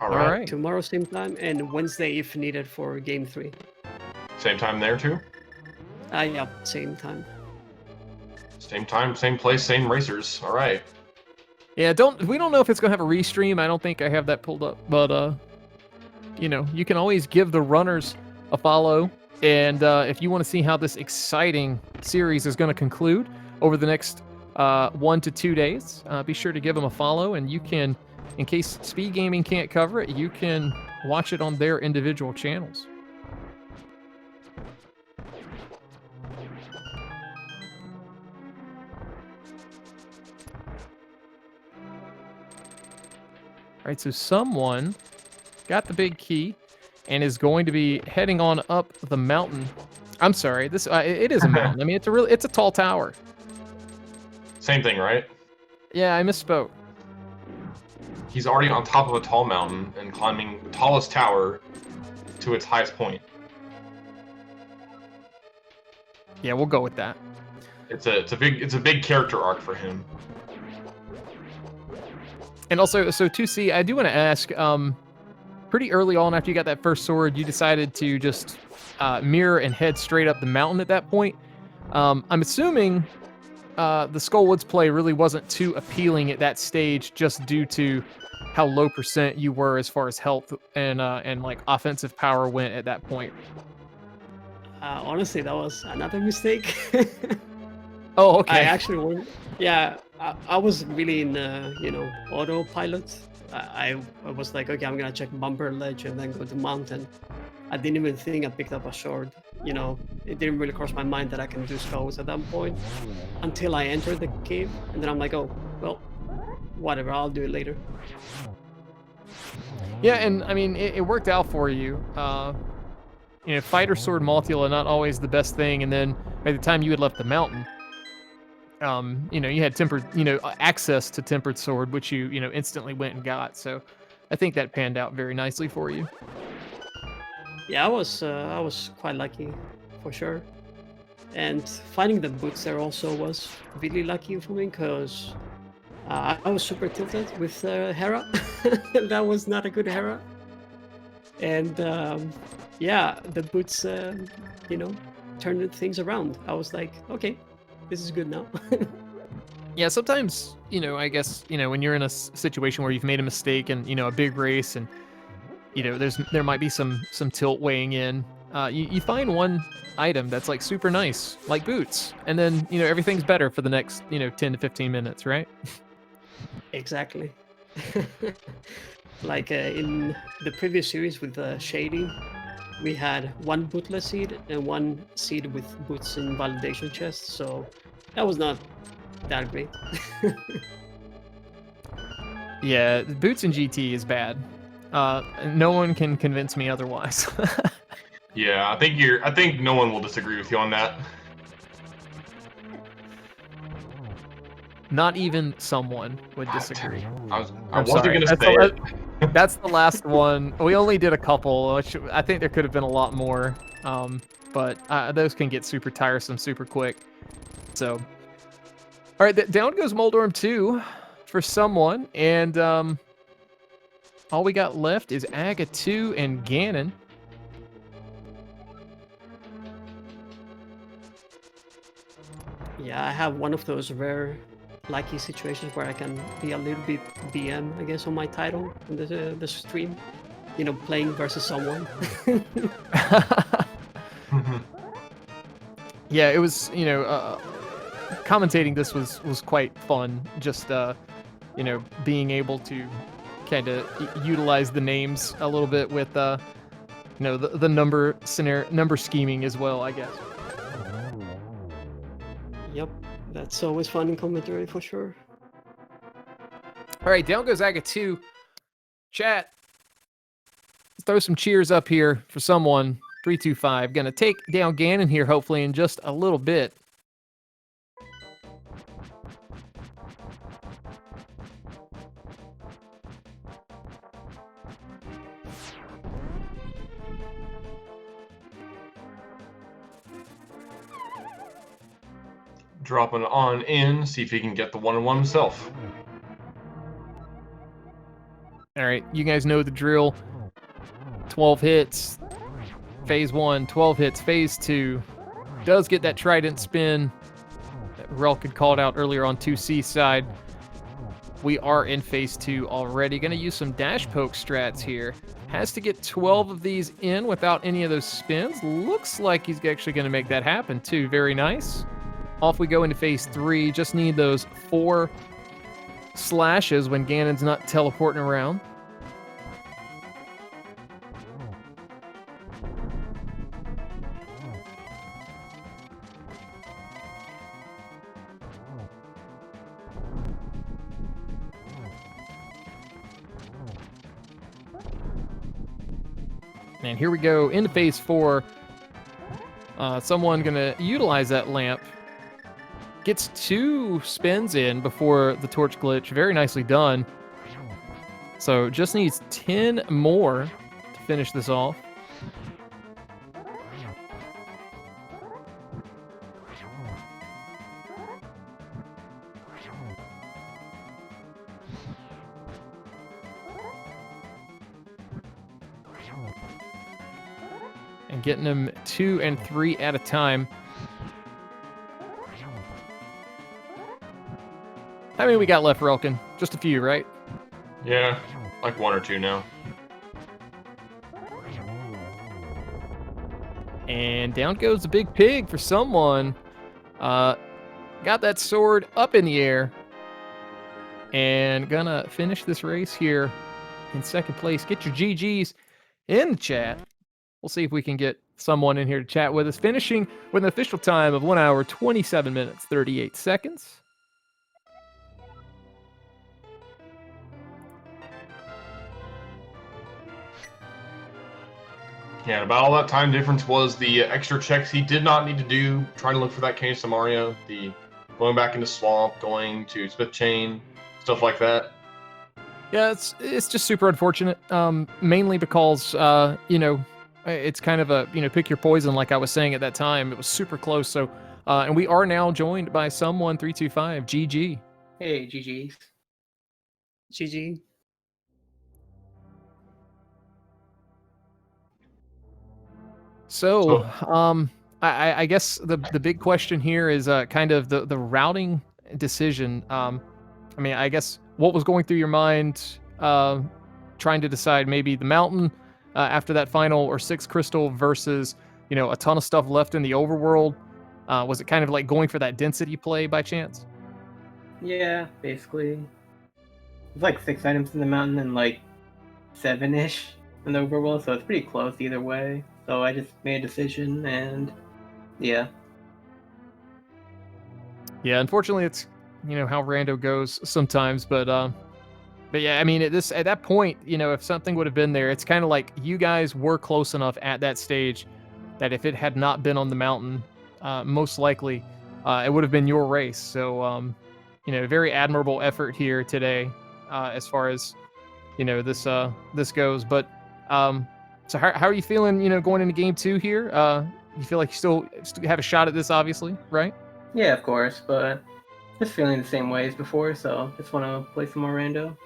S1: All right.
S3: Tomorrow, same time, and Wednesday if needed for game 3.
S1: Same time there too?
S3: Yeah, same time.
S1: Same time, same place, same racers. All right.
S2: Yeah, we don't know if it's going to have a restream. I don't think I have that pulled up, but you know, you can always give the runners a follow. And if you want to see how this exciting series is going to conclude over the next 1 to 2 days, be sure to give them a follow. And you can, in case SpeedGaming can't cover it, you can watch it on their individual channels. All right, so someone got the big key and is going to be heading on up the mountain. I'm sorry, this it is a mountain. I mean, it's a tall tower.
S1: Same thing, right?
S2: Yeah, I misspoke.
S1: He's already on top of a tall mountain and climbing the tallest tower to its highest point.
S2: Yeah, we'll go with that.
S1: It's a big character arc for him.
S2: And also, so TwoC, I do want to ask, pretty early on after you got that first sword, you decided to just mirror and head straight up the mountain at that point. I'm assuming the Skullwoods play really wasn't too appealing at that stage just due to how low % you were as far as health and like offensive power went at that point.
S3: Honestly, that was another mistake.
S2: Oh, okay.
S3: I actually won. Yeah, I was really in, you know, autopilot. I was like, okay, I'm gonna check bumper ledge and then go to mountain. I didn't even think I picked up a sword. You know, it didn't really cross my mind that I can do skulls at that point until I entered the cave, and then I'm like, oh, well, whatever, I'll do it later.
S2: Yeah, and I mean, it worked out for you. You know, fighter sword Maltula not always the best thing, and then by the time you had left the mountain, you know, you had tempered, you know, access to tempered sword, which you know, instantly went and got. So I think that panned out very nicely for you.
S3: Yeah, I was quite lucky, for sure. And finding the boots there also was really lucky for me, because I was super tilted with Hera. That was not a good Hera. And yeah, the boots, you know, turned things around. I was like, okay, this is good now.
S2: Yeah, sometimes, I guess, when you're in a situation where you've made a mistake and, a big race and, there might be some tilt weighing in. You find one item that's like super nice, like boots, and then, everything's better for the next, 10 to 15 minutes, right?
S3: Exactly. Like in the previous series with Shady, we had one bootless seed and one seed with boots in validation chests, so that was not that great.
S2: Yeah, boots in GT is bad. No one can convince me otherwise.
S1: Yeah, I think no one will disagree with you on that.
S2: Not even someone would
S1: Ah,
S2: disagree.
S1: damn it. I
S2: I'm
S1: wasn't
S2: sorry.
S1: gonna
S2: That's
S1: say
S2: the,
S1: it.
S2: that's the last one. We only did a couple, which I think there could have been a lot more. But those can get super tiresome super quick. So, all right, down goes Moldorm 2 for someone, and all we got left is Aga 2 and Ganon.
S3: Yeah, I have one of those rare lucky situations where I can be a little bit BM, I guess, on my title on the stream. Playing versus someone.
S2: Yeah, it was, commentating this was quite fun. Just, being able to kind of utilize the names a little bit with, the number scheming as well, I guess.
S3: Yep, that's always fun in commentary for sure.
S2: All right, down goes Aga 2. Chat, let's throw some cheers up here for someone. 325. Gonna take down Ganon here, hopefully, in just a little bit.
S1: Dropping on in, see if he can get the 1-on-1 himself.
S2: All right, you guys know the drill. 12 hits, phase 1, 12 hits, phase 2. Does get that trident spin that Relk had called out earlier on 2C side. We are in phase 2 already. Going to use some dash poke strats here. Has to get 12 of these in without any of those spins. Looks like he's actually going to make that happen too. Very nice. Off we go into phase 3. Just need those 4 slashes when Ganon's not teleporting around. And here we go into phase 4. Someone gonna utilize that lamp. Gets 2 spins in before the torch glitch. Very nicely done. So just needs 10 more to finish this off. And getting them 2 and 3 at a time. How many we got left, Relkin? Just a few, right?
S1: Yeah, like 1 or 2 now.
S2: And down goes the big pig for someone. Got that sword up in the air. And gonna finish this race here in second place. Get your GGs in the chat. We'll see if we can get someone in here to chat with us. Finishing with an official time of 1 hour, 27 minutes, 38 seconds.
S1: Yeah, and about all that time difference was the extra checks he did not need to do, trying to look for that Cane Samaria, the going back into Swamp, going to Smith Chain, stuff like that.
S2: Yeah, it's just super unfortunate. Mainly because it's kind of a pick your poison, like I was saying at that time. It was super close. So, and we are now joined by someone325. GG.
S4: Hey, GG.
S3: GG.
S2: So, I guess the big question here is kind of the routing decision. I mean, I guess what was going through your mind trying to decide maybe the mountain after that final or 6 crystal versus, you know, a ton of stuff left in the overworld? Was it kind of like going for that density play by chance?
S4: Yeah, basically. It's like 6 items in the mountain and like 7-ish in the overworld, so it's pretty close either way. So I just made a decision, and yeah.
S2: Yeah, unfortunately, it's, you know, how rando goes sometimes, but yeah, I mean, at that point, you know, if something would have been there, it's kind of like you guys were close enough at that stage that if it had not been on the mountain, most likely it would have been your race. So, you know, very admirable effort here today, as far as, you know, this goes. But so how are you feeling, you know, going into game 2 here? You feel like you still have a shot at this, obviously, right?
S4: Yeah, of course, but just feeling the same way as before, so just want to play some more rando.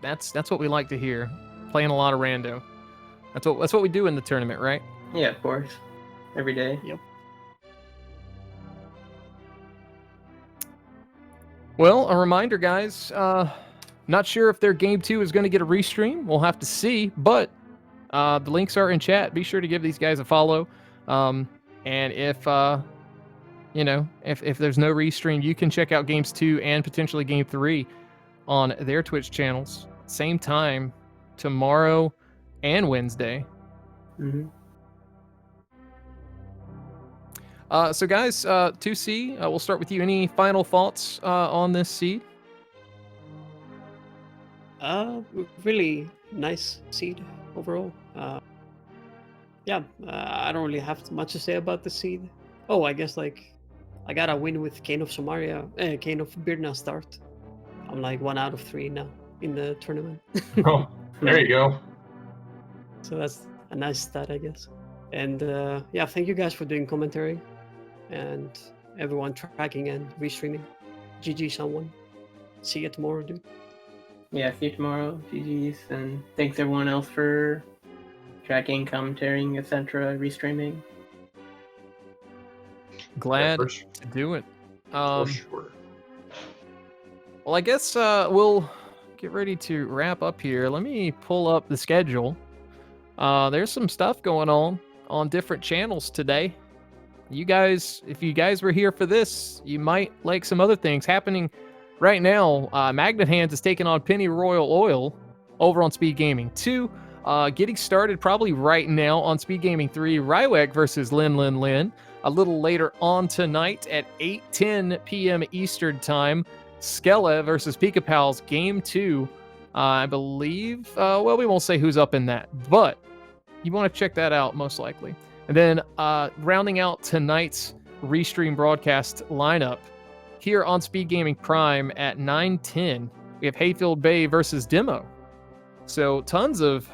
S2: That's what we like to hear. Playing a lot of rando. That's what we do in the tournament, right?
S4: Yeah, of course. Every day.
S3: Yep.
S2: Well, a reminder, guys. Not sure if their game 2 is going to get a restream. We'll have to see, but the links are in chat. Be sure to give these guys a follow. And if you know, if there's no restream, you can check out games 2 and potentially game 3 on their Twitch channels. Same time tomorrow and Wednesday.
S4: Mm-hmm.
S2: So guys, 2C, we'll start with you. Any final thoughts on this seed?
S3: Really nice seed overall. Yeah, I don't really have much to say about the seed. Oh, I guess like I got a win with Kane of Somaria, Kane of Birna start. I'm like 1 out of 3 now in the tournament.
S1: Oh, there you go.
S3: So that's a nice stat, I guess. And yeah, thank you guys for doing commentary and everyone tracking and restreaming. GG, someone. See you tomorrow, dude.
S4: Yeah, see you tomorrow. GG's, and thanks everyone else for tracking, commentating, etc., restreaming.
S2: Glad
S1: Yeah,
S2: to do it.
S1: For sure.
S2: Well, I guess we'll get ready to wrap up here. Let me pull up the schedule. There's some stuff going on different channels today. You guys, if you guys were here for this, you might like some other things happening right now. Magnet Hands is taking on Penny Royal Oil over on Speed Gaming 2. Getting started probably right now on Speed Gaming 3. Rywek versus Lin. A little later on tonight at 8:10 p.m. Eastern Time. Skella versus Pika Pals Game 2. I believe, well, we won't say who's up in that, but you want to check that out most likely. And then rounding out tonight's restream broadcast lineup here on Speed Gaming Prime at 9:10, we have Hayfield Bay versus Demo. So tons of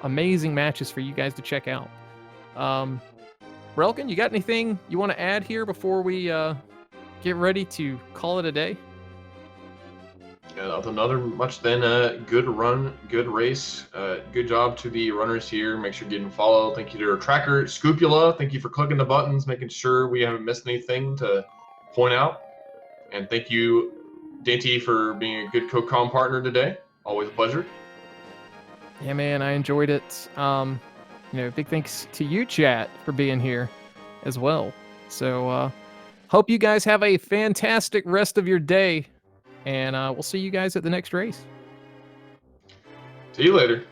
S2: amazing matches for you guys to check out. Relkin, you got anything you want to add here before we get ready to call it a day?
S1: Another much then good run, good race. Good job to the runners here. Make sure you're getting follow. Thank you to our tracker, Scupula. Thank you for clicking the buttons, making sure we haven't missed anything to point out. And thank you, Dainty, for being a good co-com partner today. Always a pleasure.
S2: Yeah, man, I enjoyed it. Big thanks to you, chat, for being here as well. So, hope you guys have a fantastic rest of your day. And we'll see you guys at the next race.
S1: See you later.